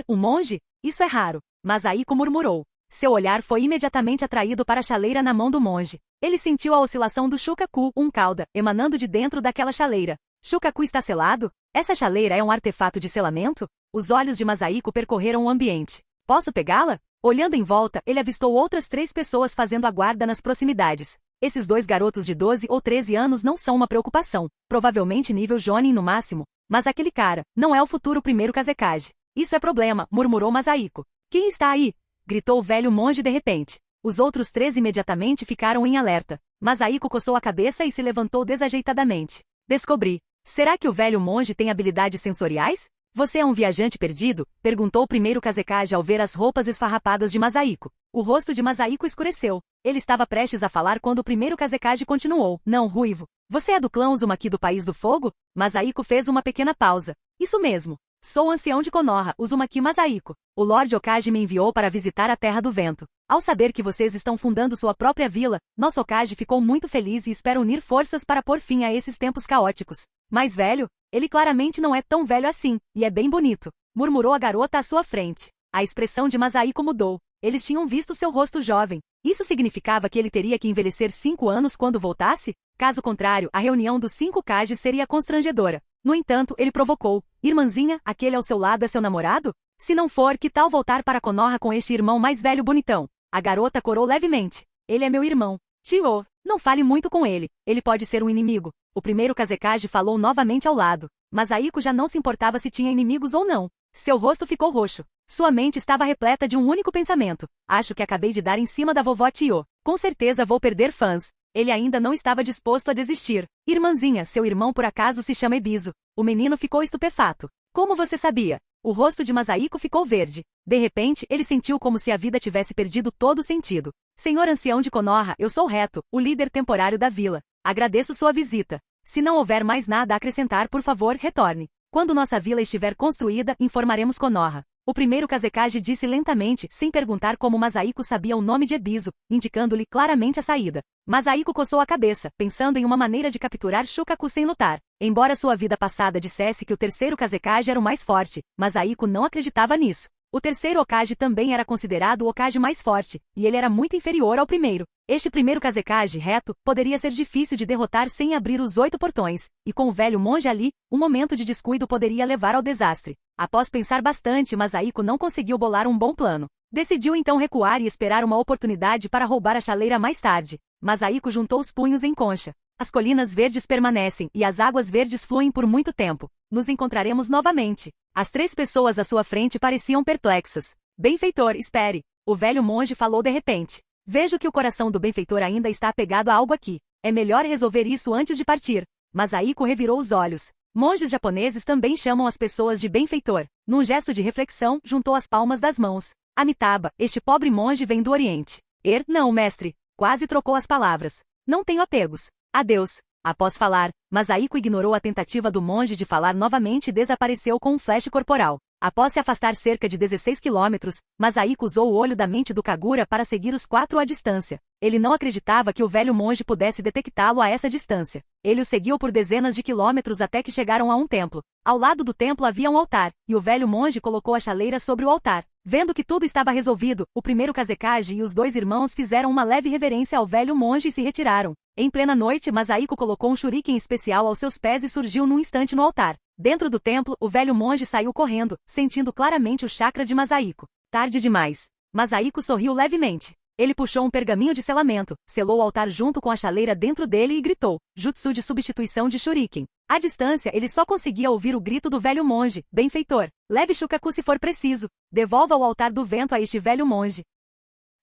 Um monge? Isso é raro. Masahiko murmurou. Seu olhar foi imediatamente atraído para a chaleira na mão do monge. Ele sentiu a oscilação do Shukaku, um cauda, emanando de dentro daquela chaleira. Shukaku está selado? Essa chaleira é um artefato de selamento? Os olhos de Masahiko percorreram o ambiente. Posso pegá-la? Olhando em volta, ele avistou outras 3 pessoas fazendo a guarda nas proximidades. Esses 2 garotos de 12 ou 13 anos não são uma preocupação, provavelmente nível Jonin no máximo. Mas aquele cara, não é o futuro primeiro Kazekage. Isso é problema, murmurou Masahiko. Quem está aí? Gritou o velho monge de repente. Os outros 3 imediatamente ficaram em alerta. Masahiko coçou a cabeça e se levantou desajeitadamente. Descobri. Será que o velho monge tem habilidades sensoriais? Você é um viajante perdido? Perguntou o primeiro Kazekage ao ver as roupas esfarrapadas de Masahiko. O rosto de Masahiko escureceu. Ele estava prestes a falar quando o primeiro Kazekage continuou. Não, ruivo. Você é do clã Uzumaki do País do Fogo? Masahiko fez uma pequena pausa. Isso mesmo. Sou o ancião de Konoha, Uzumaki Masahiko. O Lord Hokage me enviou para visitar a Terra do Vento. Ao saber que vocês estão fundando sua própria vila, nosso Hokage ficou muito feliz e espera unir forças para pôr fim a esses tempos caóticos. Mais velho? Ele claramente não é tão velho assim, e é bem bonito. Murmurou a garota à sua frente. A expressão de Masahiko mudou. Eles tinham visto seu rosto jovem. Isso significava que ele teria que envelhecer 5 anos quando voltasse? Caso contrário, a reunião dos 5 Kages seria constrangedora. No entanto, ele provocou. Irmãzinha, aquele ao seu lado é seu namorado? Se não for, que tal voltar para Konoha com este irmão mais velho bonitão? A garota corou levemente. Ele é meu irmão. Tio, não fale muito com ele. Ele pode ser um inimigo. O primeiro Kazekage falou novamente ao lado. Masahiko já não se importava se tinha inimigos ou não. Seu rosto ficou roxo. Sua mente estava repleta de um único pensamento. Acho que acabei de dar em cima da vovó Tio. Com certeza vou perder fãs. Ele ainda não estava disposto a desistir. Irmãzinha, seu irmão por acaso se chama Ebisu. O menino ficou estupefato. Como você sabia? O rosto de Masahiko ficou verde. De repente, ele sentiu como se a vida tivesse perdido todo o sentido. Senhor ancião de Konoha, eu sou Reto, o líder temporário da vila. Agradeço sua visita. Se não houver mais nada a acrescentar, por favor, retorne. Quando nossa vila estiver construída, informaremos Konoha. O primeiro Kazekage disse lentamente, sem perguntar como Masahiko sabia o nome de Ebisu, indicando-lhe claramente a saída. Masahiko coçou a cabeça, pensando em uma maneira de capturar Shukaku sem lutar. Embora sua vida passada dissesse que o terceiro Kazekage era o mais forte, Masahiko não acreditava nisso. O terceiro Hokage também era considerado o Hokage mais forte, e ele era muito inferior ao primeiro. Este primeiro Kazekage reto poderia ser difícil de derrotar sem abrir os 8 portões, e com o velho monge ali, um momento de descuido poderia levar ao desastre. Após pensar bastante, Masahiko não conseguiu bolar um bom plano. Decidiu então recuar e esperar uma oportunidade para roubar a chaleira mais tarde. Masahiko juntou os punhos em concha. As colinas verdes permanecem e as águas verdes fluem por muito tempo. Nos encontraremos novamente. As 3 pessoas à sua frente pareciam perplexas. Benfeitor, espere. O velho monge falou de repente. Vejo que o coração do benfeitor ainda está apegado a algo aqui. É melhor resolver isso antes de partir. Masahiko revirou os olhos. Monges japoneses também chamam as pessoas de benfeitor. Num gesto de reflexão, juntou as palmas das mãos. Amitabha, este pobre monge vem do Oriente. Não, mestre. Quase trocou as palavras. Não tenho apegos. Adeus. Após falar, Masahiko ignorou a tentativa do monge de falar novamente e desapareceu com um flash corporal. Após se afastar cerca de 16 quilômetros, Masahiko usou o olho da mente do Kagura para seguir os 4 à distância. Ele não acreditava que o velho monge pudesse detectá-lo a essa distância. Ele o seguiu por dezenas de quilômetros até que chegaram a um templo. Ao lado do templo havia um altar, e o velho monge colocou a chaleira sobre o altar. Vendo que tudo estava resolvido, o primeiro Kazekage e os 2 irmãos fizeram uma leve reverência ao velho monge e se retiraram. Em plena noite, Masahiko colocou um shuriken especial aos seus pés e surgiu num instante no altar. Dentro do templo, o velho monge saiu correndo, sentindo claramente o chakra de Masahiko. Tarde demais. Masahiko sorriu levemente. Ele puxou um pergaminho de selamento, selou o altar junto com a chaleira dentro dele e gritou, jutsu de substituição de shuriken. À distância, ele só conseguia ouvir o grito do velho monge, benfeitor. Leve Shukaku se for preciso. Devolva o altar do vento a este velho monge.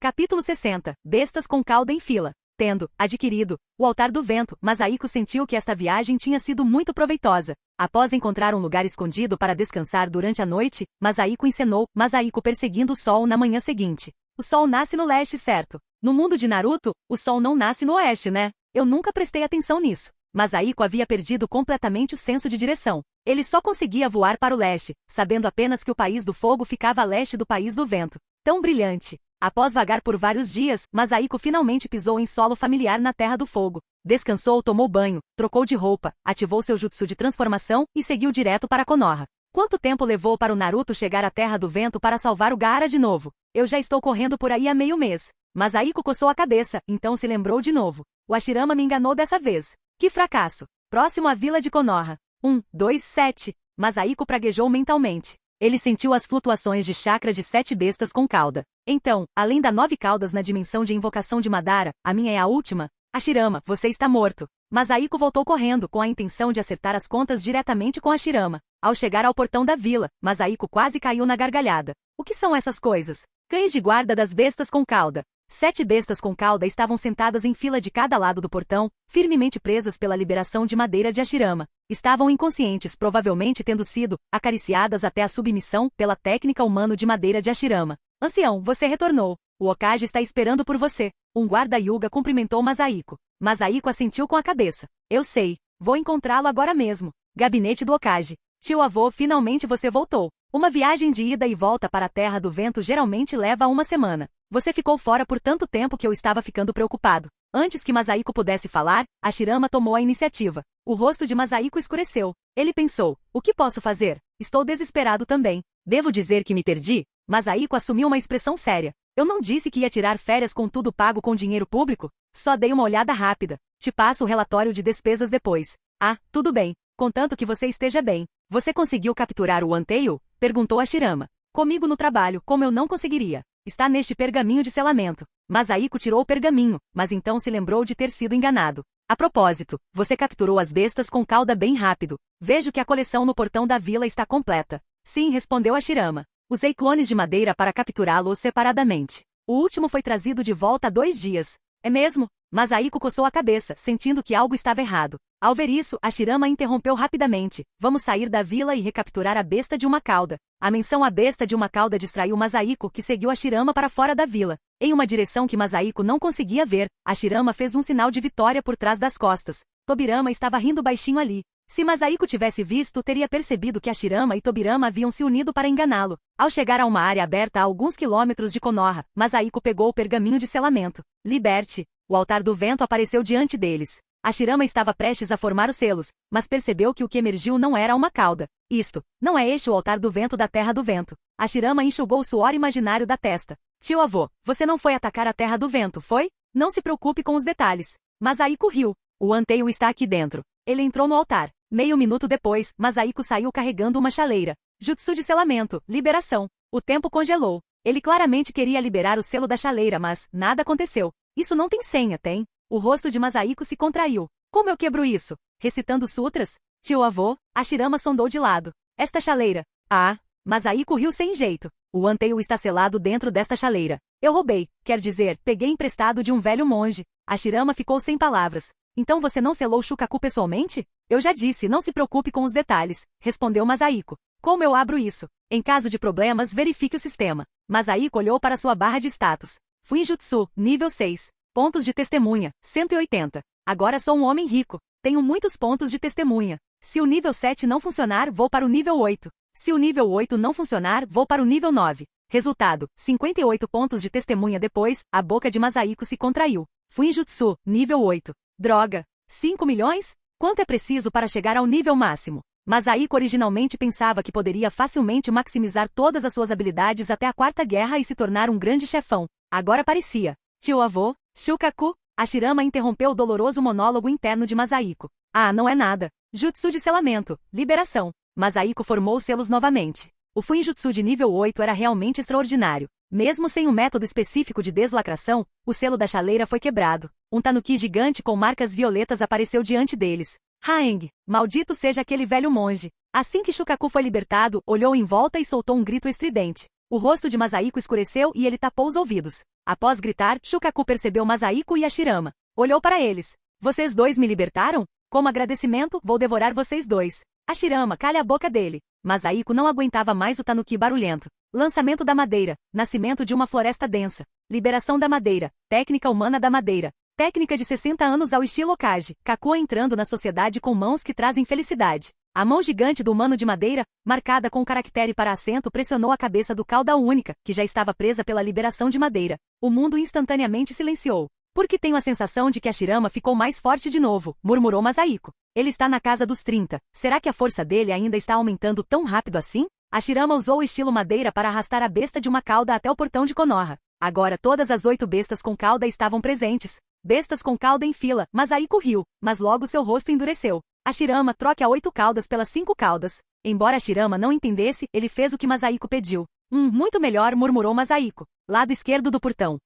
Capítulo 60. Bestas com cauda em fila. Tendo adquirido o altar do vento, Masahiko sentiu que esta viagem tinha sido muito proveitosa. Após encontrar um lugar escondido para descansar durante a noite, Masahiko encenou, Masahiko perseguindo o sol na manhã seguinte. O sol nasce no leste, certo? No mundo de Naruto, o sol não nasce no oeste, né? Eu nunca prestei atenção nisso. Masahiko havia perdido completamente o senso de direção. Ele só conseguia voar para o leste, sabendo apenas que o país do fogo ficava a leste do país do vento. Tão brilhante. Após vagar por vários dias, Masahiko finalmente pisou em solo familiar na Terra do Fogo. Descansou, tomou banho, trocou de roupa, ativou seu jutsu de transformação e seguiu direto para Konoha. Quanto tempo levou para o Naruto chegar à Terra do Vento para salvar o Gaara de novo? Eu já estou correndo por aí há meio mês. Masahiko coçou a cabeça, então se lembrou de novo. O Hashirama me enganou dessa vez. Que fracasso. Próximo à vila de Konoha. 1, 2, 7. Masahiko praguejou mentalmente. Ele sentiu as flutuações de chakra de 7 bestas com cauda. Então, além das 9 caudas na dimensão de invocação de Madara, a minha é a última? Hashirama, você está morto. Masahiko voltou correndo com a intenção de acertar as contas diretamente com Hashirama. Ao chegar ao portão da vila, Masahiko quase caiu na gargalhada. O que são essas coisas? Cães de guarda das bestas com cauda. 7 bestas com cauda estavam sentadas em fila de cada lado do portão, firmemente presas pela liberação de madeira de Hashirama. Estavam inconscientes, provavelmente tendo sido acariciadas até a submissão pela técnica humana de madeira de Hashirama. Ancião, você retornou. O Hokage está esperando por você. Um guarda Hyuga cumprimentou Masahiko. Masahiko assentiu com a cabeça. Eu sei. Vou encontrá-lo agora mesmo. Gabinete do Hokage. Tio avô, finalmente você voltou. Uma viagem de ida e volta para a Terra do Vento geralmente leva 1 semana. Você ficou fora por tanto tempo que eu estava ficando preocupado. Antes que Masahiko pudesse falar, Hashirama tomou a iniciativa. O rosto de Masahiko escureceu. Ele pensou, o que posso fazer? Estou desesperado também. Devo dizer que me perdi? Masahiko assumiu uma expressão séria. Eu não disse que ia tirar férias com tudo pago com dinheiro público? Só dei uma olhada rápida. Te passo o relatório de despesas depois. Ah, tudo bem. Contanto que você esteja bem. Você conseguiu capturar o Anteio? Perguntou Hashirama. Comigo no trabalho, como eu não conseguiria. Está neste pergaminho de selamento. Masahiko tirou o pergaminho, mas então se lembrou de ter sido enganado. A propósito, você capturou as bestas com cauda bem rápido. Vejo que a coleção no portão da vila está completa. Sim, respondeu Hashirama. Usei clones de madeira para capturá-los separadamente. O último foi trazido de volta há 2 dias. É mesmo? Masahiko coçou a cabeça, sentindo que algo estava errado. Ao ver isso, Hashirama interrompeu rapidamente. Vamos sair da vila e recapturar a besta de uma cauda. A menção à besta de uma cauda distraiu Masahiko, que seguiu Hashirama para fora da vila. Em uma direção que Masahiko não conseguia ver, Hashirama fez um sinal de vitória por trás das costas. Tobirama estava rindo baixinho ali. Se Masahiko tivesse visto, teria percebido que Hashirama e Tobirama haviam se unido para enganá-lo. Ao chegar a uma área aberta a alguns quilômetros de Konoha, Masahiko pegou o pergaminho de selamento. Liberte. O altar do vento apareceu diante deles. Hashirama estava prestes a formar os selos, mas percebeu que o que emergiu não era uma cauda. Isto, não é este o altar do vento da Terra do Vento. Hashirama enxugou o suor imaginário da testa. Tio-avô, você não foi atacar a Terra do Vento, foi? Não se preocupe com os detalhes. Masaiko riu. O Anteio está aqui dentro. Ele entrou no altar. Meio minuto depois, Masaiko saiu carregando uma chaleira. Jutsu de selamento, liberação. O tempo congelou. Ele claramente queria liberar o selo da chaleira, mas nada aconteceu. Isso não tem senha, tem? O rosto de Masaiko se contraiu. Como eu quebro isso? Recitando sutras? Tio-avô, Hashirama sondou de lado. Esta chaleira. Ah, Masaiko riu sem jeito. O Anteio está selado dentro desta chaleira. Eu roubei, quer dizer, peguei emprestado de um velho monge. Hashirama ficou sem palavras. Então você não selou Shukaku pessoalmente? Eu já disse, não se preocupe com os detalhes, respondeu Masaiko. Como eu abro isso? Em caso de problemas, verifique o sistema. Masaiko olhou para sua barra de status. Fuinjutsu, nível 6. Pontos de testemunha, 180. Agora sou um homem rico. Tenho muitos pontos de testemunha. Se o nível 7 não funcionar, vou para o nível 8. Se o nível 8 não funcionar, vou para o nível 9. Resultado, 58 pontos de testemunha depois, a boca de Masaiko se contraiu. Fuinjutsu, nível 8. Droga. 5 milhões? Quanto é preciso para chegar ao nível máximo? Masaiko originalmente pensava que poderia facilmente maximizar todas as suas habilidades até a Quarta Guerra e se tornar um grande chefão. Agora parecia. Tio-avô, Shukaku? Hashirama interrompeu o doloroso monólogo interno de Masaiko. Ah, não é nada. Jutsu de selamento, liberação. Masaiko formou os selos novamente. O Fuinjutsu de nível 8 era realmente extraordinário. Mesmo sem um método específico de deslacração, o selo da chaleira foi quebrado. Um tanuki gigante com marcas violetas apareceu diante deles. Haeng, maldito seja aquele velho monge. Assim que Shukaku foi libertado, olhou em volta e soltou um grito estridente. O rosto de Masaiko escureceu e ele tapou os ouvidos. Após gritar, Shukaku percebeu Masaiko e Hashirama. Olhou para eles. Vocês dois me libertaram? Como agradecimento, vou devorar vocês dois. Hashirama, calha a boca dele. Masaiko não aguentava mais o tanuki barulhento. Lançamento da madeira. Nascimento de uma floresta densa. Liberação da madeira. Técnica humana da madeira. Técnica de 60 anos ao estilo Okage. Kakua entrando na sociedade com mãos que trazem felicidade. A mão gigante do humano de madeira, marcada com o caractere para acento, pressionou a cabeça do cauda única, que já estava presa pela liberação de madeira. O mundo instantaneamente silenciou. Porque tenho a sensação de que Hashirama ficou mais forte de novo, murmurou Masaiko. Ele está na casa dos 30. Será que a força dele ainda está aumentando tão rápido assim? Hashirama usou o estilo madeira para arrastar a besta de uma cauda até o portão de Konoha. Agora todas as 8 bestas com cauda estavam presentes. Bestas com cauda em fila, Masaiko riu, mas logo seu rosto endureceu. Hashirama, troque a 8 caudas pelas 5 caudas. Embora Hashirama não entendesse, ele fez o que Masaiko pediu. Muito melhor, murmurou Masaiko. Lado esquerdo do portão.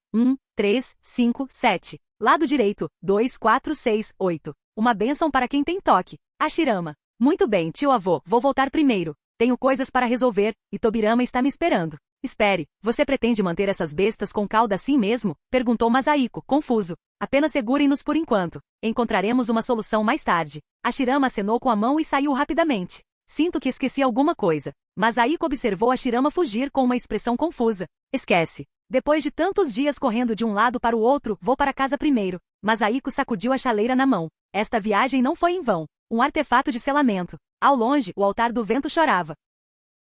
3, 5, 7. Lado direito. 2, 4, 6, 8. Uma bênção para quem tem toque. Hashirama. Muito bem, tio-avô, vou voltar primeiro. Tenho coisas para resolver, e Tobirama está me esperando. Espere, você pretende manter essas bestas com cauda assim mesmo? Perguntou Masaiko, confuso. Apenas segurem-nos por enquanto. Encontraremos uma solução mais tarde. Hashirama acenou com a mão e saiu rapidamente. Sinto que esqueci alguma coisa. Masaiko observou Hashirama fugir com uma expressão confusa. Esquece. Depois de tantos dias correndo de um lado para o outro, vou para casa primeiro. Masaiko sacudiu a chaleira na mão. Esta viagem não foi em vão. Um artefato de selamento. Ao longe, o altar do vento chorava.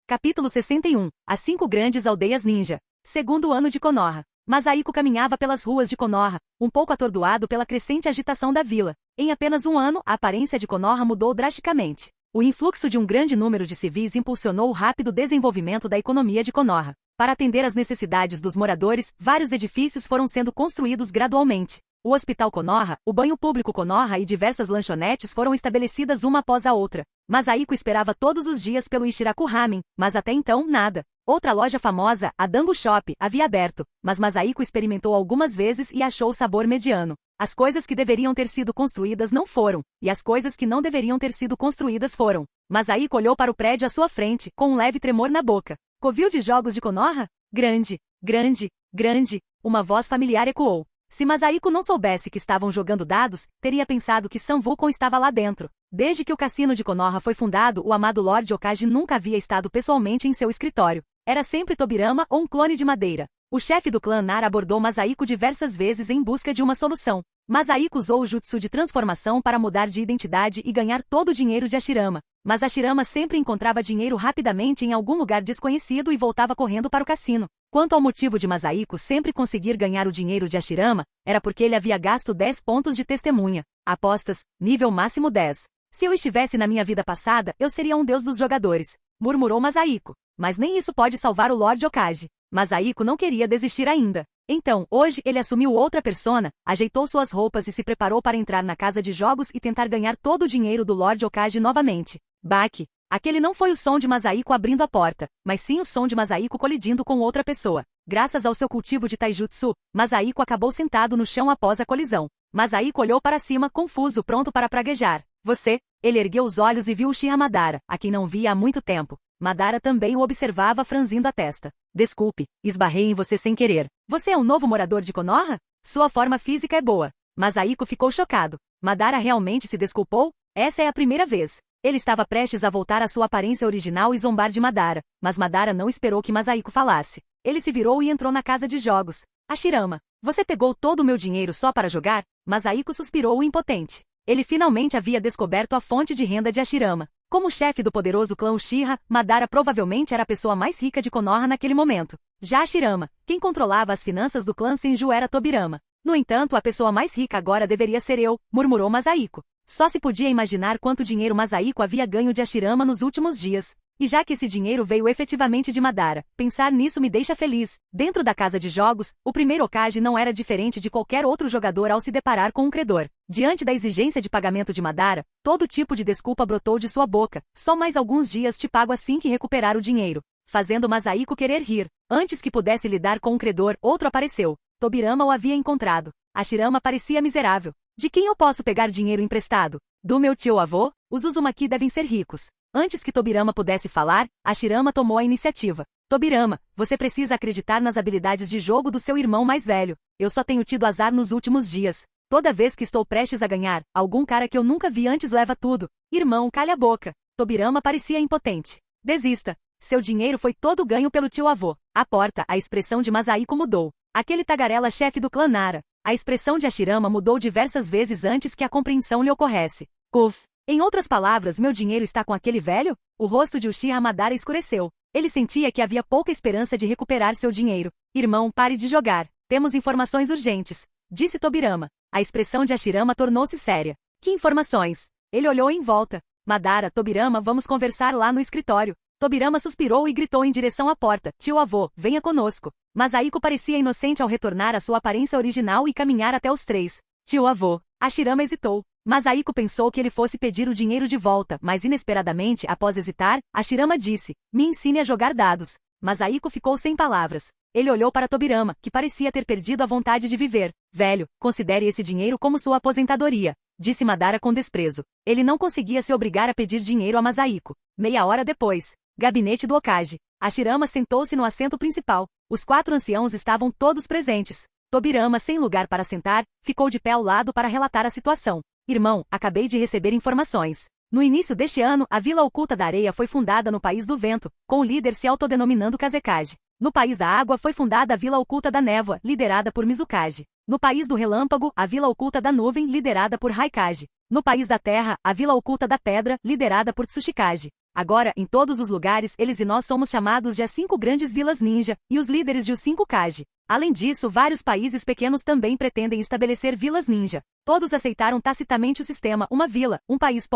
Capítulo 61. As 5 grandes aldeias ninja. Segundo ano de Konoha. Masaiko caminhava pelas ruas de Konoha, um pouco atordoado pela crescente agitação da vila. Em apenas um ano, a aparência de Konoha mudou drasticamente. O influxo de um grande número de civis impulsionou o rápido desenvolvimento da economia de Konoha. Para atender às necessidades dos moradores, vários edifícios foram sendo construídos gradualmente. O Hospital Konoha, o Banho Público Konoha e diversas lanchonetes foram estabelecidas uma após a outra. Masaiko esperava todos os dias pelo Ishiraku Ramen, mas até então, nada. Outra loja famosa, a Dango Shop, havia aberto, mas Masaiko experimentou algumas vezes e achou o sabor mediano. As coisas que deveriam ter sido construídas não foram, e as coisas que não deveriam ter sido construídas foram. Masaiko olhou para o prédio à sua frente, com um leve tremor na boca. Covil de jogos de Konoha? Grande, grande, grande. Uma voz familiar ecoou. Se Masaiko não soubesse que estavam jogando dados, teria pensado que Sam Vulcan estava lá dentro. Desde que o cassino de Konoha foi fundado, o amado Lord Okage nunca havia estado pessoalmente em seu escritório. Era sempre Tobirama ou um clone de madeira. O chefe do clã Nara abordou Masaiko diversas vezes em busca de uma solução. Masaiko usou o jutsu de transformação para mudar de identidade e ganhar todo o dinheiro de Hashirama. Mas Hashirama sempre encontrava dinheiro rapidamente em algum lugar desconhecido e voltava correndo para o cassino. Quanto ao motivo de Masahiko sempre conseguir ganhar o dinheiro de Hashirama, era porque ele havia gasto 10 pontos de testemunha. Apostas, nível máximo 10. Se eu estivesse na minha vida passada, eu seria um deus dos jogadores, murmurou Masahiko. Mas nem isso pode salvar o Lord Hokage. Masahiko não queria desistir ainda. Então, hoje ele assumiu outra persona, ajeitou suas roupas e se preparou para entrar na casa de jogos e tentar ganhar todo o dinheiro do Lord Hokage novamente. Baque. Aquele não foi o som de Masahiko abrindo a porta, mas sim o som de Masahiko colidindo com outra pessoa. Graças ao seu cultivo de taijutsu, Masahiko acabou sentado no chão após a colisão. Masahiko olhou para cima, confuso, pronto para praguejar. Você? Ele ergueu os olhos e viu Uchiha Madara, a quem não via há muito tempo. Madara também o observava franzindo a testa. Desculpe, esbarrei em você sem querer. Você é um novo morador de Konoha? Sua forma física é boa. Masahiko ficou chocado. Madara realmente se desculpou? Essa é a primeira vez. Ele estava prestes a voltar à sua aparência original e zombar de Madara, mas Madara não esperou que Masahiko falasse. Ele se virou e entrou na casa de jogos. Hashirama, você pegou todo o meu dinheiro só para jogar? Masahiko suspirou impotente. Ele finalmente havia descoberto a fonte de renda de Hashirama. Como chefe do poderoso clã Uchiha, Madara provavelmente era a pessoa mais rica de Konoha naquele momento. Já Hashirama, quem controlava as finanças do clã Senju era Tobirama. No entanto, a pessoa mais rica agora deveria ser eu, murmurou Masahiko. Só se podia imaginar quanto dinheiro Masahiko havia ganho de Hashirama nos últimos dias. E já que esse dinheiro veio efetivamente de Madara, pensar nisso me deixa feliz. Dentro da casa de jogos, o primeiro Hokage não era diferente de qualquer outro jogador ao se deparar com um credor. Diante da exigência de pagamento de Madara, todo tipo de desculpa brotou de sua boca. Só mais alguns dias te pago assim que recuperar o dinheiro. Fazendo Masahiko querer rir. Antes que pudesse lidar com um credor, outro apareceu. Tobirama o havia encontrado. Hashirama parecia miserável. De quem eu posso pegar dinheiro emprestado? Do meu tio-avô? Os Uzumaki devem ser ricos. Antes que Tobirama pudesse falar, Hashirama tomou a iniciativa. Tobirama, você precisa acreditar nas habilidades de jogo do seu irmão mais velho. Eu só tenho tido azar nos últimos dias. Toda vez que estou prestes a ganhar, algum cara que eu nunca vi antes leva tudo. Irmão, calha a boca. Tobirama parecia impotente. Desista. Seu dinheiro foi todo ganho pelo tio-avô. À porta, a expressão de Masahiko mudou. Aquele tagarela chefe do clã Nara. A expressão de Hashirama mudou diversas vezes antes que a compreensão lhe ocorresse. Uf. Em outras palavras, meu dinheiro está com aquele velho? O rosto de Uchiha Madara escureceu. Ele sentia que havia pouca esperança de recuperar seu dinheiro. Irmão, pare de jogar. Temos informações urgentes, disse Tobirama. A expressão de Hashirama tornou-se séria. Que informações? Ele olhou em volta. Madara, Tobirama, vamos conversar lá no escritório. Tobirama suspirou e gritou em direção à porta. Tio-avô, venha conosco. Masahiko parecia inocente ao retornar à sua aparência original e caminhar até os três. Tio-avô. Hashirama hesitou. Masahiko pensou que ele fosse pedir o dinheiro de volta, mas inesperadamente, após hesitar, Hashirama disse, me ensine a jogar dados. Masahiko ficou sem palavras. Ele olhou para Tobirama, que parecia ter perdido a vontade de viver. Velho, considere esse dinheiro como sua aposentadoria, disse Madara com desprezo. Ele não conseguia se obrigar a pedir dinheiro a Masahiko. Meia hora depois. Gabinete do Hokage. Hashirama sentou-se no assento principal. Os 4 anciãos estavam todos presentes. Tobirama, sem lugar para sentar, ficou de pé ao lado para relatar a situação. Irmão, acabei de receber informações. No início deste ano, a Vila Oculta da Areia foi fundada no País do Vento, com o líder se autodenominando Kazekage. No País da Água foi fundada a Vila Oculta da Névoa, liderada por Mizukage. No País do Relâmpago, a Vila Oculta da Nuvem, liderada por Raikage. No País da Terra, a Vila Oculta da Pedra, liderada por Tsushikage. Agora, em todos os lugares, eles e nós somos chamados de as 5 grandes vilas ninja, e os líderes de os 5 Kage. Além disso, vários países pequenos também pretendem estabelecer vilas ninja. Todos aceitaram tacitamente o sistema, uma vila, um país.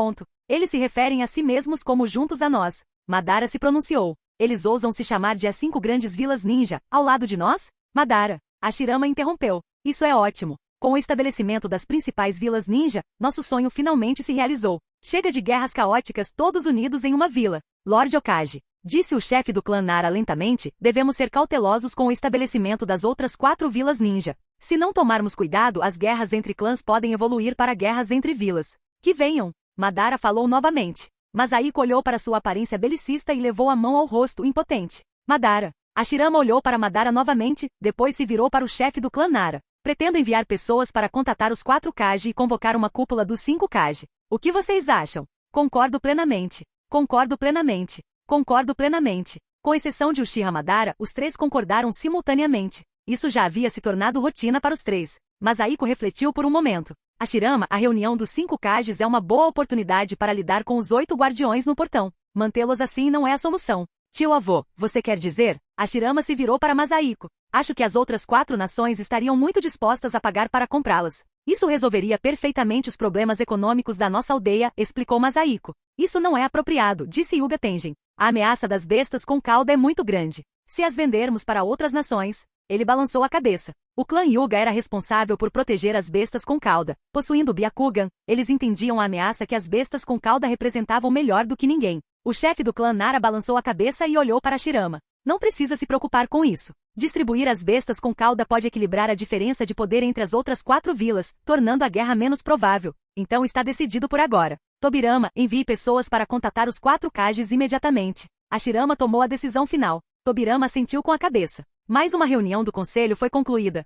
Eles se referem a si mesmos como juntos a nós. Madara se pronunciou. Eles ousam se chamar de as 5 grandes vilas ninja, ao lado de nós? Madara. Hashirama interrompeu. Isso é ótimo. Com o estabelecimento das principais vilas ninja, nosso sonho finalmente se realizou. Chega de guerras caóticas, todos unidos em uma vila. Lord Hokage, disse o chefe do clã Nara lentamente, devemos ser cautelosos com o estabelecimento das outras 4 vilas ninja. Se não tomarmos cuidado, as guerras entre clãs podem evoluir para guerras entre vilas. Que venham. Madara falou novamente. Masahiko olhou para sua aparência belicista e levou a mão ao rosto, impotente. Madara. Hashirama olhou para Madara novamente, depois se virou para o chefe do clã Nara. Pretendo enviar pessoas para contatar os 4 Kage e convocar uma cúpula dos 5 Kage. O que vocês acham? Concordo plenamente. Concordo plenamente. Concordo plenamente. Com exceção de Uchiha Madara, os 3 concordaram simultaneamente. Isso já havia se tornado rotina para os 3. Masahiko refletiu por um momento. Hashirama, a reunião dos 5 Kages é uma boa oportunidade para lidar com os 8 guardiões no portão. Mantê-los assim não é a solução. Tio-avô, você quer dizer? Hashirama se virou para Masahiko. Acho que as outras 4 nações estariam muito dispostas a pagar para comprá-las. Isso resolveria perfeitamente os problemas econômicos da nossa aldeia, explicou Masahiko. Isso não é apropriado, disse Hyuga Tenjin. A ameaça das bestas com cauda é muito grande. Se as vendermos para outras nações... Ele balançou a cabeça. O clã Hyuga era responsável por proteger as bestas com cauda. Possuindo o Byakugan, eles entendiam a ameaça que as bestas com cauda representavam melhor do que ninguém. O chefe do clã Nara balançou a cabeça e olhou para Hashirama. Não precisa se preocupar com isso. Distribuir as bestas com cauda pode equilibrar a diferença de poder entre as outras 4 vilas, tornando a guerra menos provável. Então está decidido por agora. Tobirama, envie pessoas para contatar os 4 Kages imediatamente. Hashirama tomou a decisão final. Tobirama assentiu com a cabeça. Mais uma reunião do conselho foi concluída.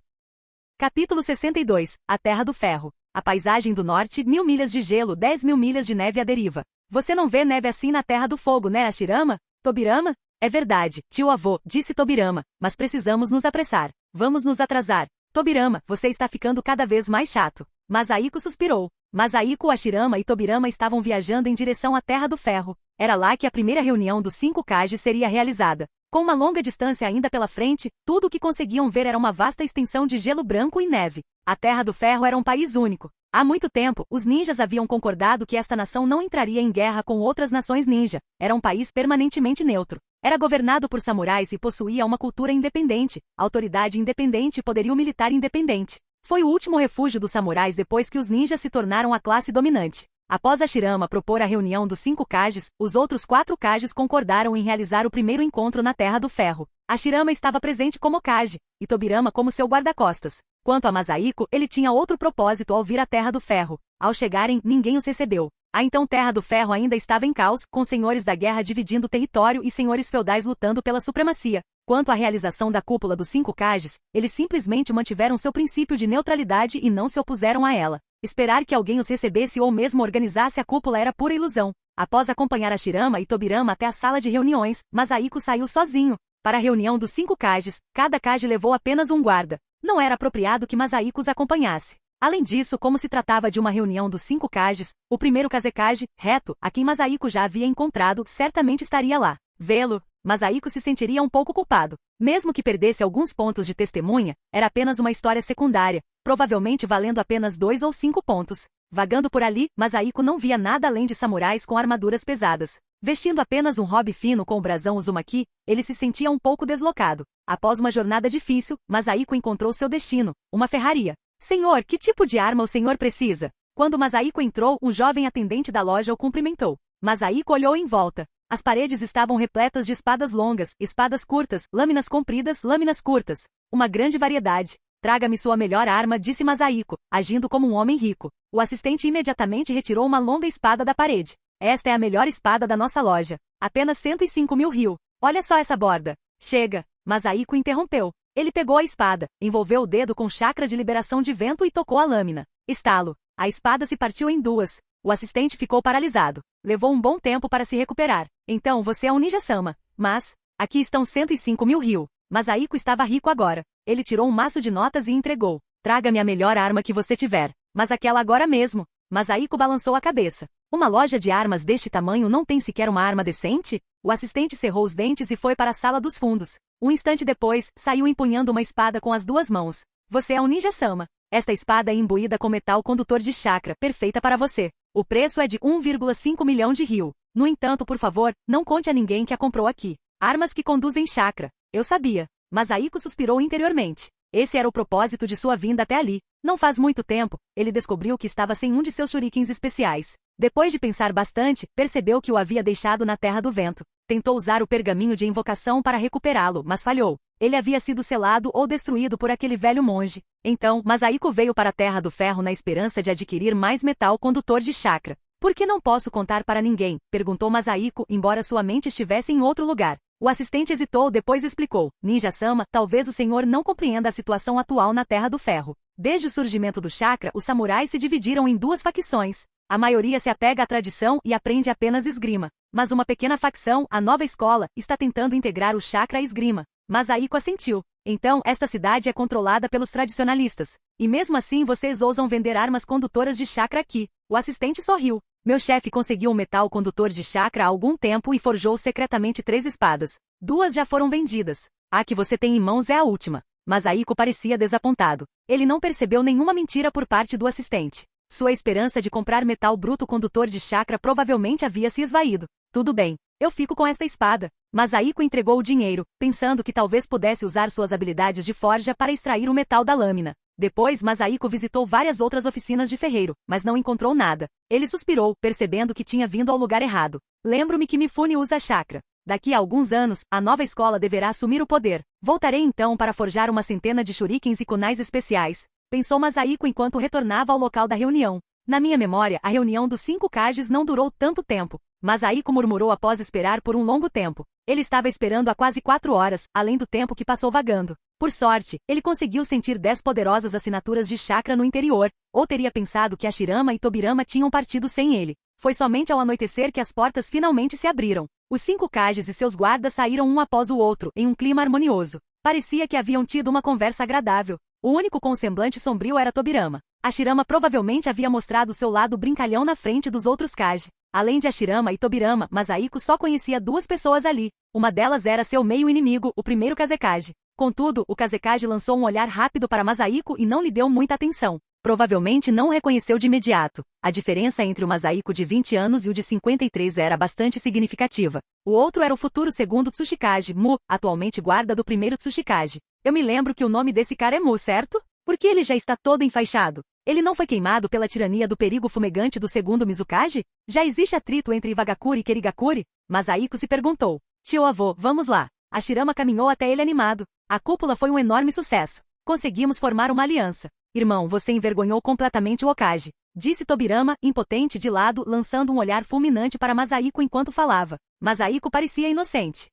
Capítulo 62. A Terra do Ferro. A paisagem do norte, 1000 milhas de gelo, 10.000 milhas de neve à deriva. Você não vê neve assim na Terra do Fogo, né, Hashirama? Tobirama? É verdade, tio-avô, disse Tobirama, mas precisamos nos apressar. Vamos nos atrasar. Tobirama, você está ficando cada vez mais chato. Masahiko suspirou. Masahiko, Hashirama e Tobirama estavam viajando em direção à Terra do Ferro. Era lá que a primeira reunião dos 5 Kages seria realizada. Com uma longa distância ainda pela frente, tudo o que conseguiam ver era uma vasta extensão de gelo branco e neve. A Terra do Ferro era um país único. Há muito tempo, os ninjas haviam concordado que esta nação não entraria em guerra com outras nações ninja. Era um país permanentemente neutro. Era governado por samurais e possuía uma cultura independente, autoridade independente e poderio militar independente. Foi o último refúgio dos samurais depois que os ninjas se tornaram a classe dominante. Após Hashirama propor a reunião dos 5 Kages, os outros 4 Kages concordaram em realizar o primeiro encontro na Terra do Ferro. Hashirama estava presente como Kage, e Tobirama como seu guarda-costas. Quanto a Masahiko, ele tinha outro propósito ao vir à Terra do Ferro. Ao chegarem, ninguém os recebeu. A então Terra do Ferro ainda estava em caos, com senhores da guerra dividindo território e senhores feudais lutando pela supremacia. Quanto à realização da cúpula dos 5 Kages, eles simplesmente mantiveram seu princípio de neutralidade e não se opuseram a ela. Esperar que alguém os recebesse ou mesmo organizasse a cúpula era pura ilusão. Após acompanhar Hashirama e Tobirama até a sala de reuniões, Masahiko saiu sozinho. Para a reunião dos 5 Kages, cada Kage levou apenas um guarda. Não era apropriado que Masahiko os acompanhasse. Além disso, como se tratava de uma reunião dos 5 Kages, o primeiro Kazekage, Reto, a quem Masahiko já havia encontrado, certamente estaria lá. Vê-lo, Masahiko se sentiria um pouco culpado. Mesmo que perdesse alguns pontos de testemunha, era apenas uma história secundária, provavelmente valendo apenas 2 ou 5 pontos. Vagando por ali, Masahiko não via nada além de samurais com armaduras pesadas. Vestindo apenas um robe fino com o brasão Uzumaki, ele se sentia um pouco deslocado. Após uma jornada difícil, Masahiko encontrou seu destino, uma ferraria. Senhor, que tipo de arma o senhor precisa? Quando Masahiko entrou, um jovem atendente da loja o cumprimentou. Masahiko olhou em volta. As paredes estavam repletas de espadas longas, espadas curtas, lâminas compridas, lâminas curtas. Uma grande variedade. Traga-me sua melhor arma, disse Masahiko, agindo como um homem rico. O assistente imediatamente retirou uma longa espada da parede. Esta é a melhor espada da nossa loja. Apenas 105.000 ryu. Olha só essa borda. Chega. Masahiko interrompeu. Ele pegou a espada, envolveu o dedo com chakra de liberação de vento e tocou a lâmina. Estalo. A espada se partiu em 2. O assistente ficou paralisado. Levou um bom tempo para se recuperar. Então você é um ninja-sama. Mas, aqui estão 105.000 ryu. Masahiko estava rico agora. Ele tirou um maço de notas e entregou. Traga-me a melhor arma que você tiver. Mas aquela agora mesmo. Masahiko balançou a cabeça. Uma loja de armas deste tamanho não tem sequer uma arma decente? O assistente cerrou os dentes e foi para a sala dos fundos. Um instante depois, saiu empunhando uma espada com as 2 mãos. Você é um ninja-sama. Esta espada é imbuída com metal condutor de chakra, perfeita para você. O preço é de 1,5 milhão de ryu. No entanto, por favor, não conte a ninguém que a comprou aqui. Armas que conduzem chakra. Eu sabia. Masahiko suspirou interiormente. Esse era o propósito de sua vinda até ali. Não faz muito tempo, ele descobriu que estava sem um de seus shurikens especiais. Depois de pensar bastante, percebeu que o havia deixado na Terra do Vento. Tentou usar o pergaminho de invocação para recuperá-lo, mas falhou. Ele havia sido selado ou destruído por aquele velho monge. Então, Masahiko veio para a Terra do Ferro na esperança de adquirir mais metal condutor de chakra. Por que não posso contar para ninguém? Perguntou Masahiko, embora sua mente estivesse em outro lugar. O assistente hesitou, depois explicou. Ninja-sama, talvez o senhor não compreenda a situação atual na Terra do Ferro. Desde o surgimento do chakra, os samurais se dividiram em 2 facções. A maioria se apega à tradição e aprende apenas esgrima. Mas uma pequena facção, a nova escola, está tentando integrar o chakra à esgrima. Masahiko assentiu. Então, esta cidade é controlada pelos tradicionalistas. E mesmo assim vocês ousam vender armas condutoras de chakra aqui. O assistente sorriu. Meu chefe conseguiu um metal condutor de chakra há algum tempo e forjou secretamente 3 espadas. 2 já foram vendidas. A que você tem em mãos é a última. Masaiko parecia desapontado. Ele não percebeu nenhuma mentira por parte do assistente. Sua esperança de comprar metal bruto condutor de chakra provavelmente havia se esvaído. Tudo bem, eu fico com esta espada. Masaiko entregou o dinheiro, pensando que talvez pudesse usar suas habilidades de forja para extrair o metal da lâmina. Depois Masaiko visitou várias outras oficinas de ferreiro, mas não encontrou nada. Ele suspirou, percebendo que tinha vindo ao lugar errado. Lembro-me que Mifune usa chakra. Daqui a alguns anos, a nova escola deverá assumir o poder. Voltarei então para forjar uma centena de shurikens e kunais especiais, pensou Masaiko enquanto retornava ao local da reunião. Na minha memória, a reunião dos 5 Kages não durou tanto tempo. Masaiko murmurou após esperar por um longo tempo. Ele estava esperando há quase 4 horas, além do tempo que passou vagando. Por sorte, ele conseguiu sentir 10 poderosas assinaturas de chakra no interior, ou teria pensado que Hashirama e Tobirama tinham partido sem ele. Foi somente ao anoitecer que as portas finalmente se abriram. Os 5 Kages e seus guardas saíram um após o outro, em um clima harmonioso. Parecia que haviam tido uma conversa agradável. O único com semblante sombrio era Tobirama. Hashirama provavelmente havia mostrado seu lado brincalhão na frente dos outros Kage. Além de Hashirama e Tobirama, Masaiko só conhecia 2 pessoas ali. Uma delas era seu meio-inimigo, o primeiro Kazekage. Contudo, o Kazekage lançou um olhar rápido para Masaiko e não lhe deu muita atenção. Provavelmente não o reconheceu de imediato. A diferença entre o Masaiko de 20 anos e o de 53 era bastante significativa. O outro era o futuro segundo Tsuchikage, Mu, atualmente guarda do primeiro Tsuchikage. Eu me lembro que o nome desse cara é Mu, certo? Porque ele já está todo enfaixado. Ele não foi queimado pela tirania do perigo fumegante do segundo Mizukage? Já existe atrito entre Iwagakure e Kerigakure? Masaiko se perguntou. Tio-avô, vamos lá. Hashirama caminhou até ele animado. A cúpula foi um enorme sucesso. Conseguimos formar uma aliança. Irmão, você envergonhou completamente o Okage, disse Tobirama, impotente de lado, lançando um olhar fulminante para Masaiko enquanto falava. Masaiko parecia inocente.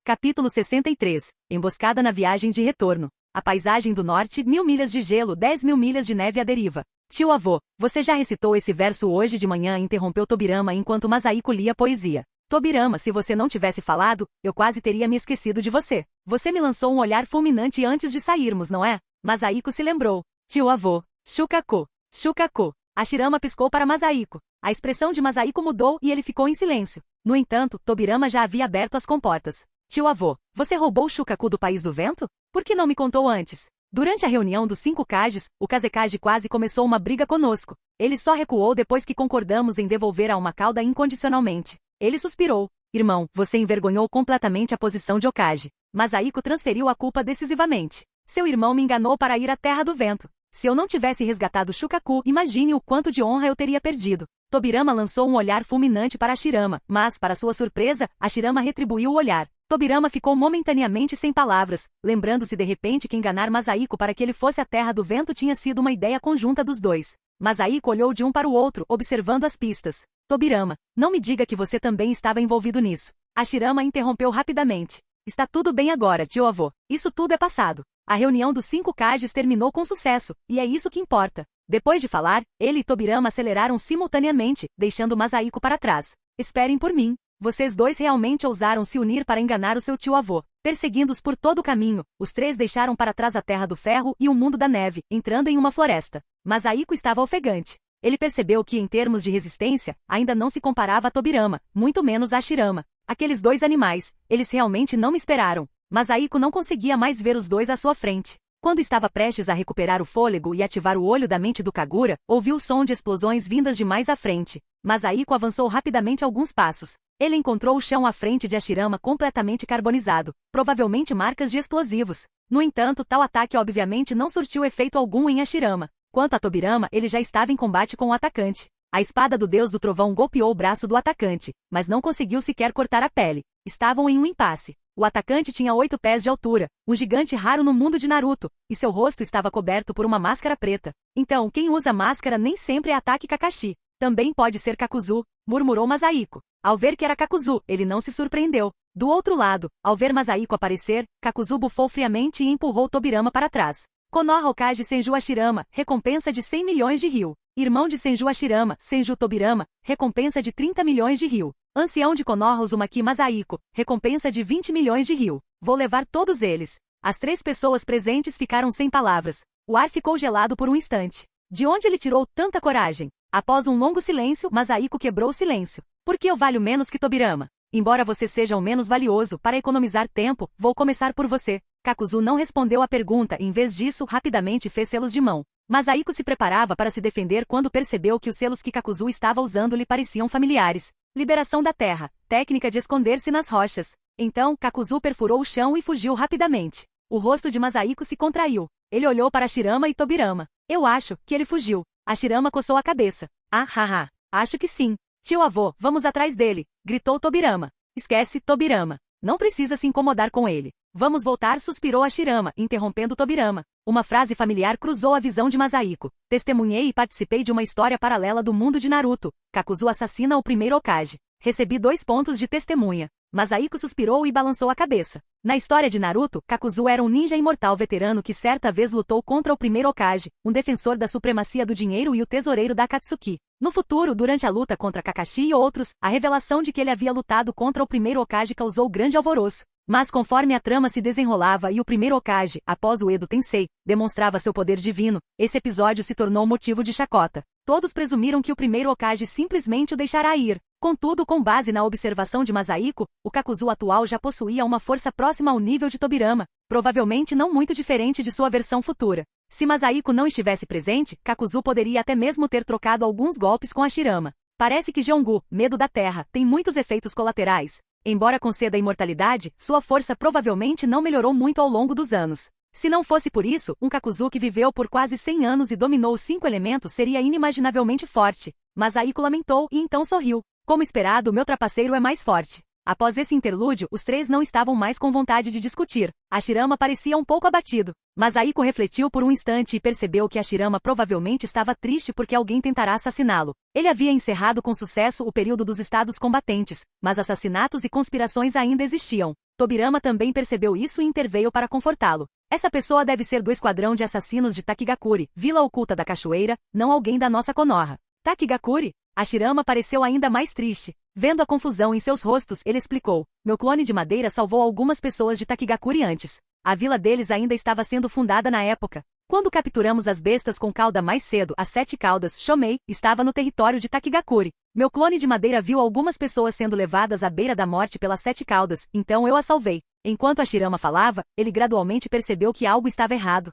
Capítulo 63. Emboscada na viagem de retorno. A paisagem do norte, 1000 milhas de gelo, 10.000 milhas de neve à deriva. Tio-avô, você já recitou esse verso hoje de manhã? Interrompeu Tobirama enquanto Masaiko lia poesia. Tobirama, se você não tivesse falado, eu quase teria me esquecido de você. Você me lançou um olhar fulminante antes de sairmos, não é? Masaiko se lembrou. Tio-avô. Shukaku. Shukaku. Hashirama piscou para Masaiko. A expressão de Masaiko mudou e ele ficou em silêncio. No entanto, Tobirama já havia aberto as comportas. Tio-avô, você roubou o Shukaku do País do Vento? Por que não me contou antes? Durante a reunião dos 5 Kages, o Kazekage quase começou uma briga conosco. Ele só recuou depois que concordamos em devolver a uma cauda incondicionalmente. Ele suspirou. Irmão, você envergonhou completamente a posição de Okage. Masaiko transferiu a culpa decisivamente. Seu irmão me enganou para ir à Terra do Vento. Se eu não tivesse resgatado Shukaku, imagine o quanto de honra eu teria perdido. Tobirama lançou um olhar fulminante para Hashirama, mas, para sua surpresa, Hashirama retribuiu o olhar. Tobirama ficou momentaneamente sem palavras, lembrando-se de repente que enganar Masaiko para que ele fosse à Terra do Vento tinha sido uma ideia conjunta dos dois. Masaiko olhou de um para o outro, observando as pistas. Tobirama, não me diga que você também estava envolvido nisso. Hashirama interrompeu rapidamente. Está tudo bem agora, tio-avô. Isso tudo é passado. A reunião dos 5 Kages terminou com sucesso, e é isso que importa. Depois de falar, ele e Tobirama aceleraram simultaneamente, deixando Masaiko para trás. Esperem por mim. Vocês dois realmente ousaram se unir para enganar o seu tio-avô. Perseguindo-os por todo o caminho, os 3 deixaram para trás a Terra do Ferro e o Mundo da Neve, entrando em uma floresta. Masaiko estava ofegante. Ele percebeu que, em termos de resistência, ainda não se comparava a Tobirama, muito menos a Hashirama. Aqueles 2 animais, eles realmente não me esperaram. Masaiko não conseguia mais ver os 2 à sua frente. Quando estava prestes a recuperar o fôlego e ativar o olho da mente do Kagura, ouviu o som de explosões vindas de mais à frente. Masaiko avançou rapidamente alguns passos. Ele encontrou o chão à frente de Hashirama completamente carbonizado, provavelmente marcas de explosivos. No entanto, tal ataque obviamente não surtiu efeito algum em Hashirama. Quanto a Tobirama, ele já estava em combate com o atacante. A espada do deus do trovão golpeou o braço do atacante, mas não conseguiu sequer cortar a pele. Estavam em um impasse. O atacante tinha 8 pés de altura, um gigante raro no mundo de Naruto, e seu rosto estava coberto por uma máscara preta. Então, quem usa máscara nem sempre é ataque Kakashi. Também pode ser Kakuzu, murmurou Masaiko. Ao ver que era Kakuzu, ele não se surpreendeu. Do outro lado, ao ver Masaiko aparecer, Kakuzu bufou friamente e empurrou Tobirama para trás. Konoha Hokage Senju Hashirama, recompensa de 100 milhões de ryu. Irmão de Senju Hashirama, Senju Tobirama, recompensa de 30 milhões de ryu. Ancião de Konoha Uzumaki Masaiko, recompensa de 20 milhões de ryu. Vou levar todos eles. As 3 pessoas presentes ficaram sem palavras. O ar ficou gelado por um instante. De onde ele tirou tanta coragem? Após um longo silêncio, Masaiko quebrou o silêncio. Por que eu valho menos que Tobirama? Embora você seja o menos valioso, para economizar tempo, vou começar por você. Kakuzu não respondeu à pergunta e em vez disso rapidamente fez selos de mão. Masahiko se preparava para se defender quando percebeu que os selos que Kakuzu estava usando lhe pareciam familiares. Liberação da terra, técnica de esconder-se nas rochas. Então, Kakuzu perfurou o chão e fugiu rapidamente. O rosto de Masahiko se contraiu. Ele olhou para Hashirama e Tobirama. Eu acho que ele fugiu. Hashirama coçou a cabeça. Ah, haha. Acho que sim. Tio-avô, vamos atrás dele, gritou Tobirama. Esquece, Tobirama. Não precisa se incomodar com ele. Vamos voltar, suspirou Hashirama, interrompendo Tobirama. Uma frase familiar cruzou a visão de Masahiko. Testemunhei e participei de uma história paralela do mundo de Naruto. Kakuzu assassina o primeiro Hokage. Recebi 2 pontos de testemunha. Masahiko suspirou e balançou a cabeça. Na história de Naruto, Kakuzu era um ninja imortal veterano que certa vez lutou contra o primeiro Hokage, um defensor da supremacia do dinheiro e o tesoureiro da Akatsuki. No futuro, durante a luta contra Kakashi e outros, a revelação de que ele havia lutado contra o primeiro Hokage causou grande alvoroço. Mas conforme a trama se desenrolava e o primeiro Hokage, após o Edo Tensei, demonstrava seu poder divino, esse episódio se tornou motivo de chacota. Todos presumiram que o primeiro Hokage simplesmente o deixará ir. Contudo, com base na observação de Masahiko, o Kakuzu atual já possuía uma força próxima ao nível de Tobirama, provavelmente não muito diferente de sua versão futura. Se Masahiko não estivesse presente, Kakuzu poderia até mesmo ter trocado alguns golpes com Hashirama. Parece que Jeongu, medo da terra, tem muitos efeitos colaterais. Embora conceda a imortalidade, sua força provavelmente não melhorou muito ao longo dos anos. Se não fosse por isso, um Kakuzu que viveu por quase 100 anos e dominou os 5 elementos seria inimaginavelmente forte. Masahiko lamentou e então sorriu. Como esperado, meu trapaceiro é mais forte. Após esse interlúdio, os 3 não estavam mais com vontade de discutir. Hashirama parecia um pouco abatido. Masahiko refletiu por um instante e percebeu que Hashirama provavelmente estava triste porque alguém tentará assassiná-lo. Ele havia encerrado com sucesso o período dos estados combatentes, mas assassinatos e conspirações ainda existiam. Tobirama também percebeu isso e interveio para confortá-lo. Essa pessoa deve ser do esquadrão de assassinos de Takigakure, Vila Oculta da Cachoeira, não alguém da nossa Konoha. Takigakure? Hashirama pareceu ainda mais triste. Vendo a confusão em seus rostos, ele explicou. Meu clone de madeira salvou algumas pessoas de Takigakure antes. A vila deles ainda estava sendo fundada na época. Quando capturamos as bestas com cauda mais cedo, as 7 caudas, Shomei, estava no território de Takigakure. Meu clone de madeira viu algumas pessoas sendo levadas à beira da morte pelas 7 caudas, então eu a salvei. Enquanto Hashirama falava, ele gradualmente percebeu que algo estava errado.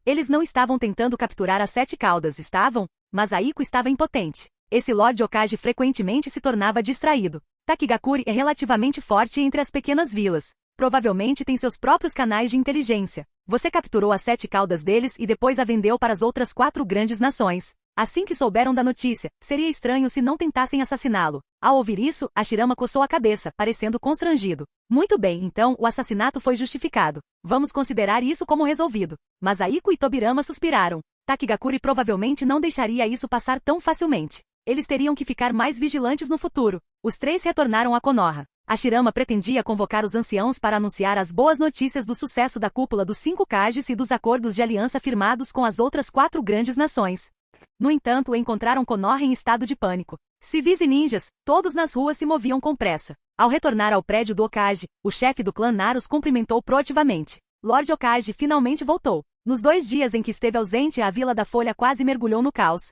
Eles não estavam tentando capturar as 7 caudas, estavam? Masahiko estava impotente. Esse Lord Hokage frequentemente se tornava distraído. Takigakure é relativamente forte entre as pequenas vilas. Provavelmente tem seus próprios canais de inteligência. Você capturou as 7 caudas deles e depois a vendeu para as outras 4 grandes nações. Assim que souberam da notícia, seria estranho se não tentassem assassiná-lo. Ao ouvir isso, Hashirama coçou a cabeça, parecendo constrangido. Muito bem, então o assassinato foi justificado. Vamos considerar isso como resolvido. Masahiko e Tobirama suspiraram. Takigakure provavelmente não deixaria isso passar tão facilmente. Eles teriam que ficar mais vigilantes no futuro. Os 3 retornaram a Konoha. Hashirama pretendia convocar os anciãos para anunciar as boas notícias do sucesso da cúpula dos 5 Kages e dos acordos de aliança firmados com as outras 4 grandes nações. No entanto, encontraram Konoha em estado de pânico. Civis e ninjas, todos nas ruas se moviam com pressa. Ao retornar ao prédio do Hokage, o chefe do clã Naros cumprimentou proativamente. Lord Hokage finalmente voltou. Nos 2 dias em que esteve ausente, a Vila da Folha quase mergulhou no caos.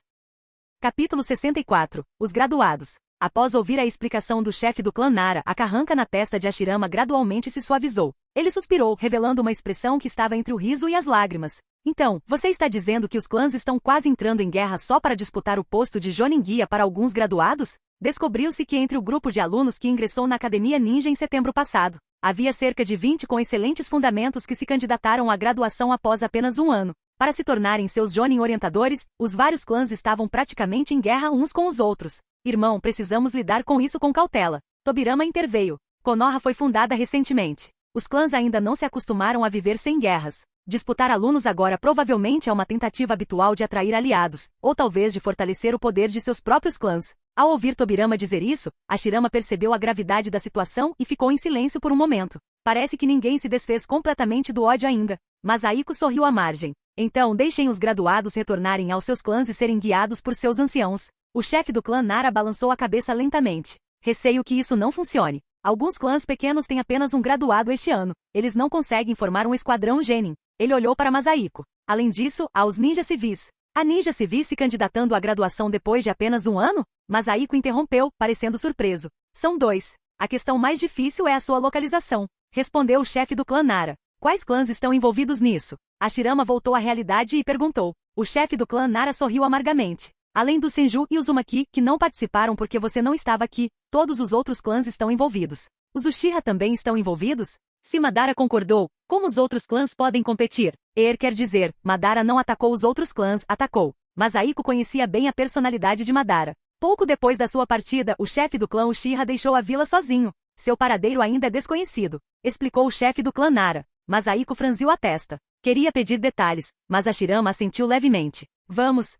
Capítulo 64. Os graduados. Após ouvir a explicação do chefe do clã Nara, a carranca na testa de Hashirama gradualmente se suavizou. Ele suspirou, revelando uma expressão que estava entre o riso e as lágrimas. Então, você está dizendo que os clãs estão quase entrando em guerra só para disputar o posto de Jonin Guia para alguns graduados? Descobriu-se que entre o grupo de alunos que ingressou na Academia Ninja em setembro passado, havia cerca de 20 com excelentes fundamentos que se candidataram à graduação após apenas 1 ano. Para se tornarem seus Jonin orientadores, os vários clãs estavam praticamente em guerra uns com os outros. Irmão, precisamos lidar com isso com cautela. Tobirama interveio. Konoha foi fundada recentemente. Os clãs ainda não se acostumaram a viver sem guerras. Disputar alunos agora provavelmente é uma tentativa habitual de atrair aliados, ou talvez de fortalecer o poder de seus próprios clãs. Ao ouvir Tobirama dizer isso, Hashirama percebeu a gravidade da situação e ficou em silêncio por um momento. Parece que ninguém se desfez completamente do ódio ainda. Masahiko sorriu à margem. Então deixem os graduados retornarem aos seus clãs e serem guiados por seus anciãos. O chefe do clã Nara balançou a cabeça lentamente. Receio que isso não funcione. Alguns clãs pequenos têm apenas um graduado este ano. Eles não conseguem formar um esquadrão Genin. Ele olhou para Masahiko. Além disso, há os ninjas civis. A ninja civis se candidatando à graduação depois de apenas 1 ano? Masahiko interrompeu, parecendo surpreso. São 2. A questão mais difícil é a sua localização, respondeu o chefe do clã Nara. Quais clãs estão envolvidos nisso? Hashirama voltou à realidade e perguntou. O chefe do clã Nara sorriu amargamente. Além do Senju e Uzumaki, que não participaram porque você não estava aqui, todos os outros clãs estão envolvidos. Os Uchiha também estão envolvidos? Se Madara concordou, como os outros clãs podem competir? Quer dizer, Madara não atacou os outros clãs, atacou. Mas Aiko conhecia bem a personalidade de Madara. Pouco depois da sua partida, o chefe do clã Uchiha deixou a vila sozinho. Seu paradeiro ainda é desconhecido, explicou o chefe do clã Nara. Mas Aiko franziu a testa. Queria pedir detalhes, mas Hashirama assentiu levemente. Vamos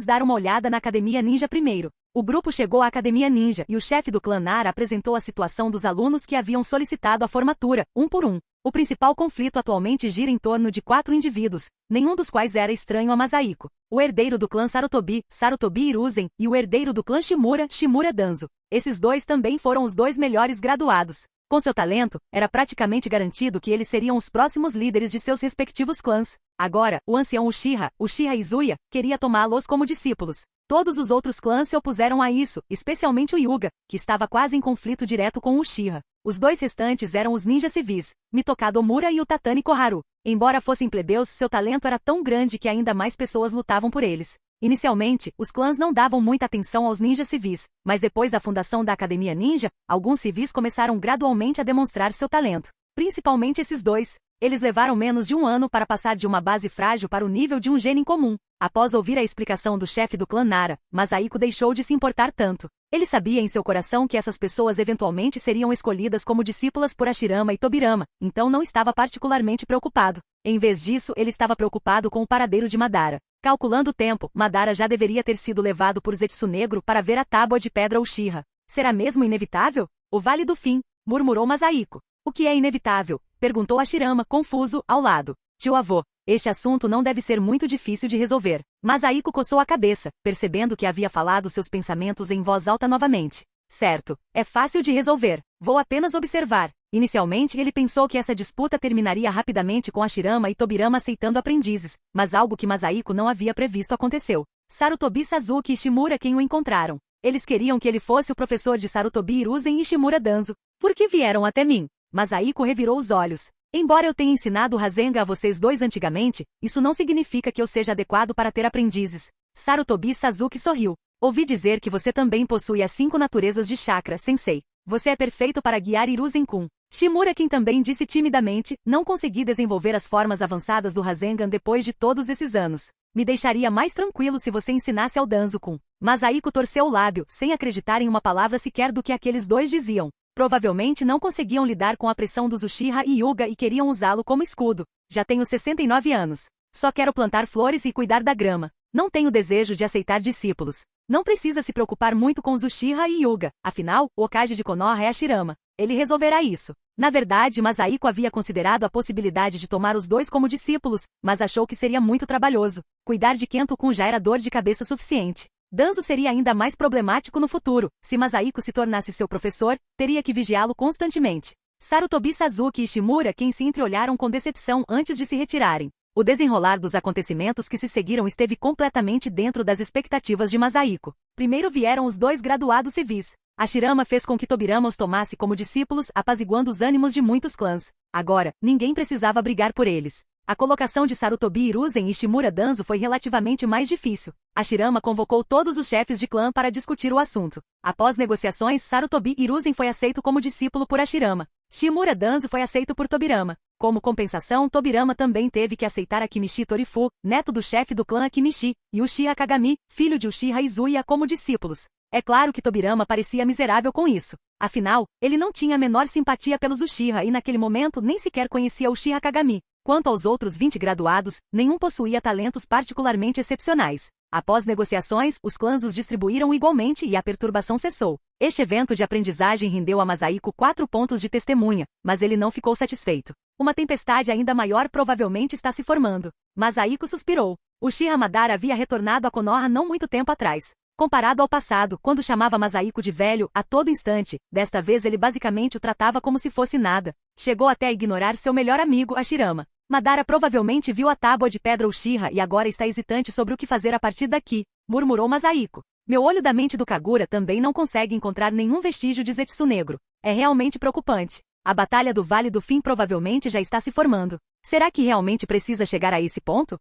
dar uma olhada na Academia Ninja primeiro. O grupo chegou à Academia Ninja e o chefe do clã Nara apresentou a situação dos alunos que haviam solicitado a formatura, um por um. O principal conflito atualmente gira em torno de 4 indivíduos, nenhum dos quais era estranho a Masahiko. O herdeiro do clã Sarutobi, Sarutobi Hiruzen, e o herdeiro do clã Shimura, Shimura Danzo. Esses dois também foram os 2 melhores graduados. Com seu talento, era praticamente garantido que eles seriam os próximos líderes de seus respectivos clãs. Agora, o ancião Uchiha Izuya, queria tomá-los como discípulos. Todos os outros clãs se opuseram a isso, especialmente o Hyuga, que estava quase em conflito direto com o Uchiha. Os 2 restantes eram os ninjas civis, Mitoka Domura e o Tatani Koharu. Embora fossem plebeus, seu talento era tão grande que ainda mais pessoas lutavam por eles. Inicialmente, os clãs não davam muita atenção aos ninjas civis, mas depois da fundação da Academia Ninja, alguns civis começaram gradualmente a demonstrar seu talento. Principalmente esses 2. Eles levaram menos de 1 ano para passar de uma base frágil para o nível de um genin comum. Após ouvir a explicação do chefe do clã Nara, Masahiko deixou de se importar tanto. Ele sabia em seu coração que essas pessoas eventualmente seriam escolhidas como discípulas por Hashirama e Tobirama, então não estava particularmente preocupado. Em vez disso, ele estava preocupado com o paradeiro de Madara. Calculando o tempo, Madara já deveria ter sido levado por Zetsu Negro para ver a tábua de pedra Uchiha. Será mesmo inevitável? O Vale do Fim, murmurou Masahiko. O que é inevitável? Perguntou Hashirama, confuso, ao lado. Tio avô, este assunto não deve ser muito difícil de resolver. Masahiko coçou a cabeça, percebendo que havia falado seus pensamentos em voz alta novamente. Certo, é fácil de resolver. Vou apenas observar. Inicialmente ele pensou que essa disputa terminaria rapidamente com Hashirama e Tobirama aceitando aprendizes, mas algo que Masahiko não havia previsto aconteceu. Sarutobi Sasuke e Shimura quem o encontraram. Eles queriam que ele fosse o professor de Sarutobi Hiruzen e Shimura Danzo. Por que vieram até mim? Masahiko revirou os olhos. Embora eu tenha ensinado o Rasengan a vocês 2 antigamente, isso não significa que eu seja adequado para ter aprendizes. Sarutobi Sasuke sorriu. Ouvi dizer que você também possui as 5 naturezas de chakra, sensei. Você é perfeito para guiar Hiruzen-kun. Shimura quem também disse timidamente, não consegui desenvolver as formas avançadas do Rasengan depois de todos esses anos. Me deixaria mais tranquilo se você ensinasse ao Danzo-kun. Masahiko torceu o lábio, sem acreditar em uma palavra sequer do que aqueles 2 diziam. Provavelmente não conseguiam lidar com a pressão dos Uchiha e Hyuga e queriam usá-lo como escudo. Já tenho 69 anos. Só quero plantar flores e cuidar da grama. Não tenho desejo de aceitar discípulos. Não precisa se preocupar muito com os Uchiha e Hyuga. Afinal, o Hokage de Konoha é Hashirama. Ele resolverá isso. Na verdade, Masahiko havia considerado a possibilidade de tomar os 2 como discípulos, mas achou que seria muito trabalhoso. Cuidar de Kento-kun já era dor de cabeça suficiente. Danzo seria ainda mais problemático no futuro. Se Masahiko se tornasse seu professor, teria que vigiá-lo constantemente. Sarutobi Sasuke e Shimura quem se entreolharam com decepção antes de se retirarem. O desenrolar dos acontecimentos que se seguiram esteve completamente dentro das expectativas de Masahiko. Primeiro vieram os 2 graduados civis. Hashirama fez com que Tobirama os tomasse como discípulos, apaziguando os ânimos de muitos clãs. Agora, ninguém precisava brigar por eles. A colocação de Sarutobi Hiruzen e Shimura Danzo foi relativamente mais difícil. Hashirama convocou todos os chefes de clã para discutir o assunto. Após negociações, Sarutobi Hiruzen foi aceito como discípulo por Hashirama. Shimura Danzo foi aceito por Tobirama. Como compensação, Tobirama também teve que aceitar Akimichi Torifu, neto do chefe do clã Akimichi, e Uchiha Kagami, filho de Uchiha Izuya, como discípulos. É claro que Tobirama parecia miserável com isso. Afinal, ele não tinha a menor simpatia pelos Uchiha e naquele momento nem sequer conhecia Uchiha Kagami. Quanto aos outros 20 graduados, nenhum possuía talentos particularmente excepcionais. Após negociações, os clãs os distribuíram igualmente e a perturbação cessou. Este evento de aprendizagem rendeu a Masahiko 4 pontos de testemunha, mas ele não ficou satisfeito. Uma tempestade ainda maior provavelmente está se formando. Masahiko suspirou. Uchiha Madara havia retornado a Konoha não muito tempo atrás. Comparado ao passado, quando chamava Masahiko de velho, a todo instante, desta vez ele basicamente o tratava como se fosse nada. Chegou até a ignorar seu melhor amigo, Hashirama. Madara provavelmente viu a tábua de pedra Uchiha e agora está hesitante sobre o que fazer a partir daqui, murmurou Masahiko. Meu olho da mente do Kagura também não consegue encontrar nenhum vestígio de Zetsu negro. É realmente preocupante. A Batalha do Vale do Fim provavelmente já está se formando. Será que realmente precisa chegar a esse ponto?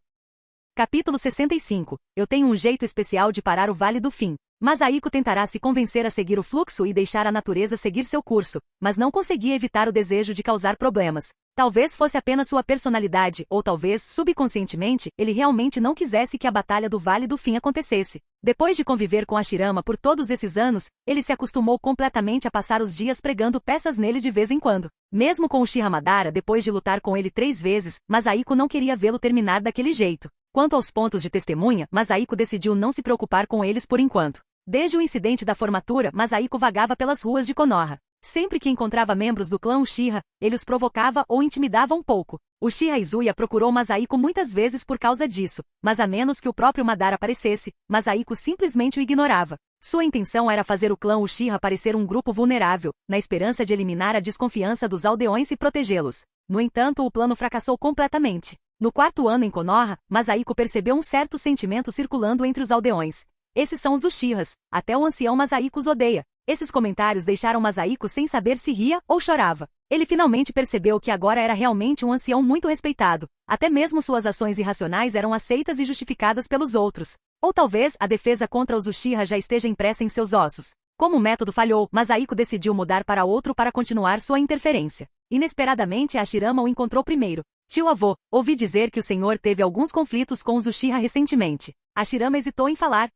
Capítulo 65. Eu tenho um jeito especial de parar o Vale do Fim. Masahiko tentará se convencer a seguir o fluxo e deixar a natureza seguir seu curso, mas não conseguia evitar o desejo de causar problemas. Talvez fosse apenas sua personalidade, ou talvez, subconscientemente, ele realmente não quisesse que a Batalha do Vale do Fim acontecesse. Depois de conviver com Hashirama por todos esses anos, ele se acostumou completamente a passar os dias pregando peças nele de vez em quando. Mesmo com Uchiha Madara, depois de lutar com ele 3 vezes, Masahiko não queria vê-lo terminar daquele jeito. Quanto aos pontos de testemunha, Masahiko decidiu não se preocupar com eles por enquanto. Desde o incidente da formatura, Masahiko vagava pelas ruas de Konoha. Sempre que encontrava membros do clã Uchiha, ele os provocava ou intimidava um pouco. Uchiha Izuya procurou Masahiko muitas vezes por causa disso, mas a menos que o próprio Madara aparecesse, Masahiko simplesmente o ignorava. Sua intenção era fazer o clã Uchiha parecer um grupo vulnerável, na esperança de eliminar a desconfiança dos aldeões e protegê-los. No entanto, o plano fracassou completamente. No 4º ano em Konoha, Masahiko percebeu um certo sentimento circulando entre os aldeões. Esses são os Uchihas, até o ancião Masahiko os odeia. Esses comentários deixaram Masahiko sem saber se ria ou chorava. Ele finalmente percebeu que agora era realmente um ancião muito respeitado. Até mesmo suas ações irracionais eram aceitas e justificadas pelos outros. Ou talvez a defesa contra os Uchiha já esteja impressa em seus ossos. Como o método falhou, Masahiko decidiu mudar para outro para continuar sua interferência. Inesperadamente, Hashirama o encontrou primeiro. Tio avô, ouvi dizer que o senhor teve alguns conflitos com os Uchiha recentemente. Hashirama hesitou em falar.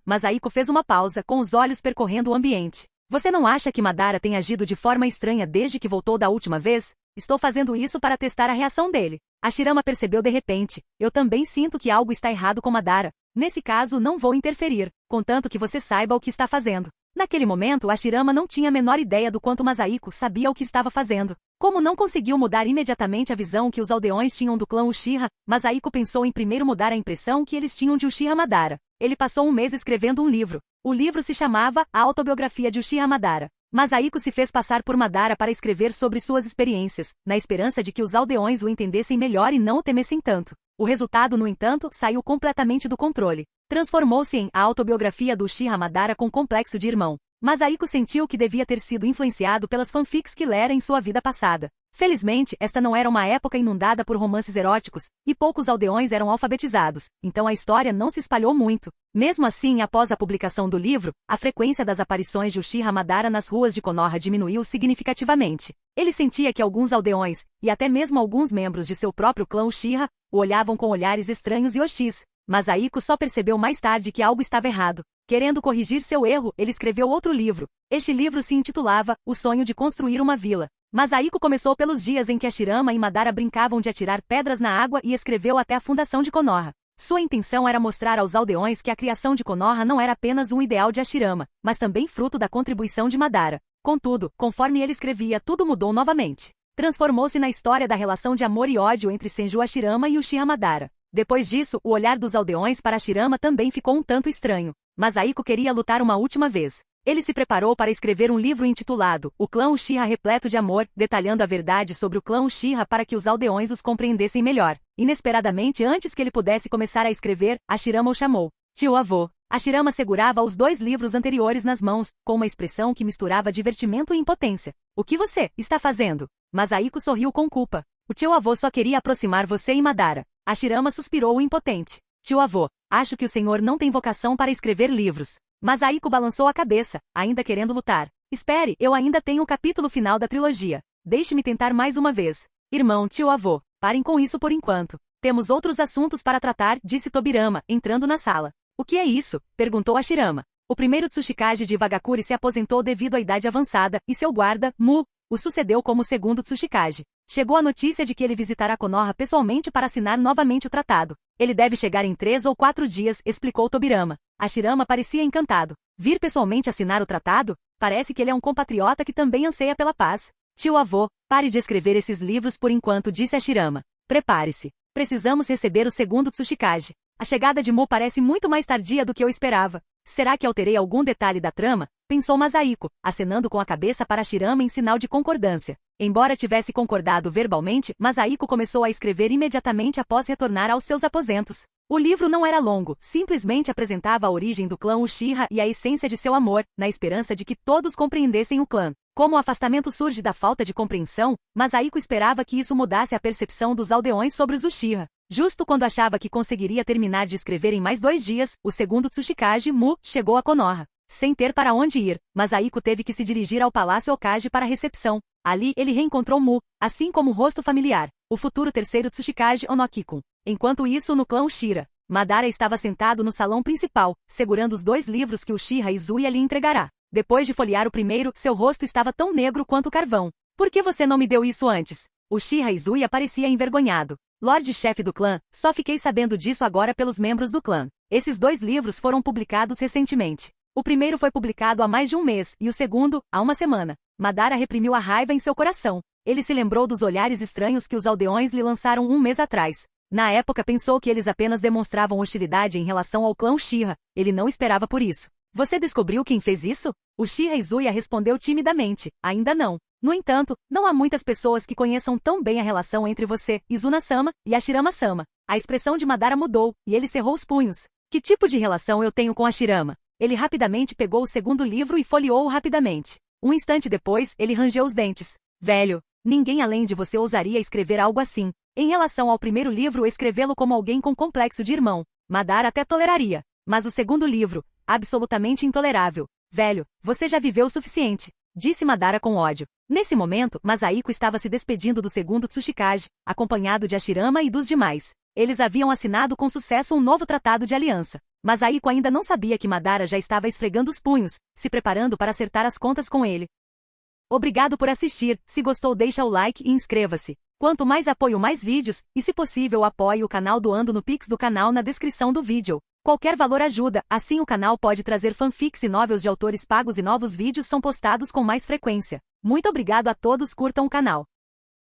Masahiko fez uma pausa, com os olhos percorrendo o ambiente. Você não acha que Madara tem agido de forma estranha desde que voltou da última vez? Estou fazendo isso para testar a reação dele. Hashirama percebeu de repente. Eu também sinto que algo está errado com Madara. Nesse caso, não vou interferir, contanto que você saiba o que está fazendo. Naquele momento, Hashirama não tinha a menor ideia do quanto Masahiko sabia o que estava fazendo. Como não conseguiu mudar imediatamente a visão que os aldeões tinham do clã Uchiha, Masahiko pensou em primeiro mudar a impressão que eles tinham de Uchiha Madara. Ele passou um mês escrevendo um livro. O livro se chamava A Autobiografia de Uchiha Madara. Masahiko se fez passar por Madara para escrever sobre suas experiências, na esperança de que os aldeões o entendessem melhor e não o temessem tanto. O resultado, no entanto, saiu completamente do controle. Transformou-se em A Autobiografia do Uchiha Madara com complexo de irmão. Masahiko sentiu que devia ter sido influenciado pelas fanfics que lera em sua vida passada. Felizmente, esta não era uma época inundada por romances eróticos, e poucos aldeões eram alfabetizados, então a história não se espalhou muito. Mesmo assim, após a publicação do livro, a frequência das aparições de Uchiha Madara nas ruas de Konoha diminuiu significativamente. Ele sentia que alguns aldeões, e até mesmo alguns membros de seu próprio clã Uchiha, o olhavam com olhares estranhos e hostis. Masahiko só percebeu mais tarde que algo estava errado. Querendo corrigir seu erro, ele escreveu outro livro. Este livro se intitulava O Sonho de Construir uma Vila. Masahiko começou pelos dias em que Hashirama e Madara brincavam de atirar pedras na água e escreveu até a fundação de Konoha. Sua intenção era mostrar aos aldeões que a criação de Konoha não era apenas um ideal de Hashirama, mas também fruto da contribuição de Madara. Contudo, conforme ele escrevia, tudo mudou novamente. Transformou-se na história da relação de amor e ódio entre Senju Hashirama e Uchiha Madara. Depois disso, o olhar dos aldeões para Hashirama também ficou um tanto estranho. Masahiko queria lutar uma última vez. Ele se preparou para escrever um livro intitulado O Clã Uchiha repleto de amor, detalhando a verdade sobre o clã Uchiha para que os aldeões os compreendessem melhor. Inesperadamente, antes que ele pudesse começar a escrever, Hashirama o chamou. Tio avô. Hashirama segurava os 2 livros anteriores nas mãos, com uma expressão que misturava divertimento e impotência. O que você está fazendo? Masahiko sorriu com culpa. O tio avô só queria aproximar você e Madara. Hashirama suspirou impotente. Tio avô, acho que o senhor não tem vocação para escrever livros. Masahiko balançou a cabeça, ainda querendo lutar. Espere, eu ainda tenho o capítulo final da trilogia. Deixe-me tentar mais uma vez. Irmão, tio avô, parem com isso por enquanto. Temos outros assuntos para tratar, disse Tobirama, entrando na sala. O que é isso? Perguntou Hashirama. O primeiro Tsuchikage de Wagakure se aposentou devido à idade avançada, e seu guarda, Mu, o sucedeu como segundo Tsuchikage. Chegou a notícia de que ele visitará Konoha pessoalmente para assinar novamente o tratado. Ele deve chegar em 3 ou 4 dias, explicou Tobirama. Hashirama parecia encantado. Vir pessoalmente assinar o tratado? Parece que ele é um compatriota que também anseia pela paz. Tio avô, pare de escrever esses livros por enquanto, disse Hashirama. Prepare-se. Precisamos receber o segundo Tsuchikage. A chegada de Mu parece muito mais tardia do que eu esperava. Será que alterei algum detalhe da trama? Pensou Masahiko, acenando com a cabeça para Hashirama em sinal de concordância. Embora tivesse concordado verbalmente, Masahiko começou a escrever imediatamente após retornar aos seus aposentos. O livro não era longo, simplesmente apresentava a origem do clã Uchiha e a essência de seu amor, na esperança de que todos compreendessem o clã. Como o afastamento surge da falta de compreensão, mas Aiko esperava que isso mudasse a percepção dos aldeões sobre os Uchiha. Justo quando achava que conseguiria terminar de escrever em mais 2 dias, o segundo Tsuchikage, Mu, chegou a Konoha. Sem ter para onde ir, mas Aiko teve que se dirigir ao Palácio Okage para a recepção. Ali, ele reencontrou Mu, assim como o rosto familiar, o futuro terceiro Tsuchikage Onokikun. Enquanto isso, no clã Uchiha, Madara estava sentado no salão principal, segurando os 2 livros que Uchiha Izuya lhe entregará. Depois de folhear o primeiro, seu rosto estava tão negro quanto o carvão. Por que você não me deu isso antes? Uchiha Izuya parecia envergonhado. Lorde-chefe do clã, só fiquei sabendo disso agora pelos membros do clã. Esses 2 livros foram publicados recentemente. O primeiro foi publicado há mais de 1 mês, e o segundo, há 1 semana. Madara reprimiu a raiva em seu coração. Ele se lembrou dos olhares estranhos que os aldeões lhe lançaram 1 mês atrás. Na época pensou que eles apenas demonstravam hostilidade em relação ao clã Uchiha. Ele não esperava por isso. Você descobriu quem fez isso? Uchiha Izuya respondeu timidamente. Ainda não. No entanto, não há muitas pessoas que conheçam tão bem a relação entre você, Izuna-sama, e Hashirama-sama. A expressão de Madara mudou, e ele cerrou os punhos. Que tipo de relação eu tenho com Hashirama? Ele rapidamente pegou o segundo livro e folheou-o rapidamente. Um instante depois, ele rangeu os dentes. Velho, ninguém além de você ousaria escrever algo assim. Em relação ao primeiro livro, escrevê-lo como alguém com complexo de irmão. Madara até toleraria. Mas o segundo livro, absolutamente intolerável. Velho, você já viveu o suficiente, disse Madara com ódio. Nesse momento, Masahiko estava se despedindo do segundo Tsuchikage, acompanhado de Hashirama e dos demais. Eles haviam assinado com sucesso um novo tratado de aliança. Masahiko ainda não sabia que Madara já estava esfregando os punhos, se preparando para acertar as contas com ele. Obrigado por assistir, se gostou deixa o like e inscreva-se. Quanto mais apoio mais vídeos, e se possível apoie o canal doando no Pix do canal na descrição do vídeo. Qualquer valor ajuda, assim o canal pode trazer fanfics e novels de autores pagos e novos vídeos são postados com mais frequência. Muito obrigado a todos, curtam o canal.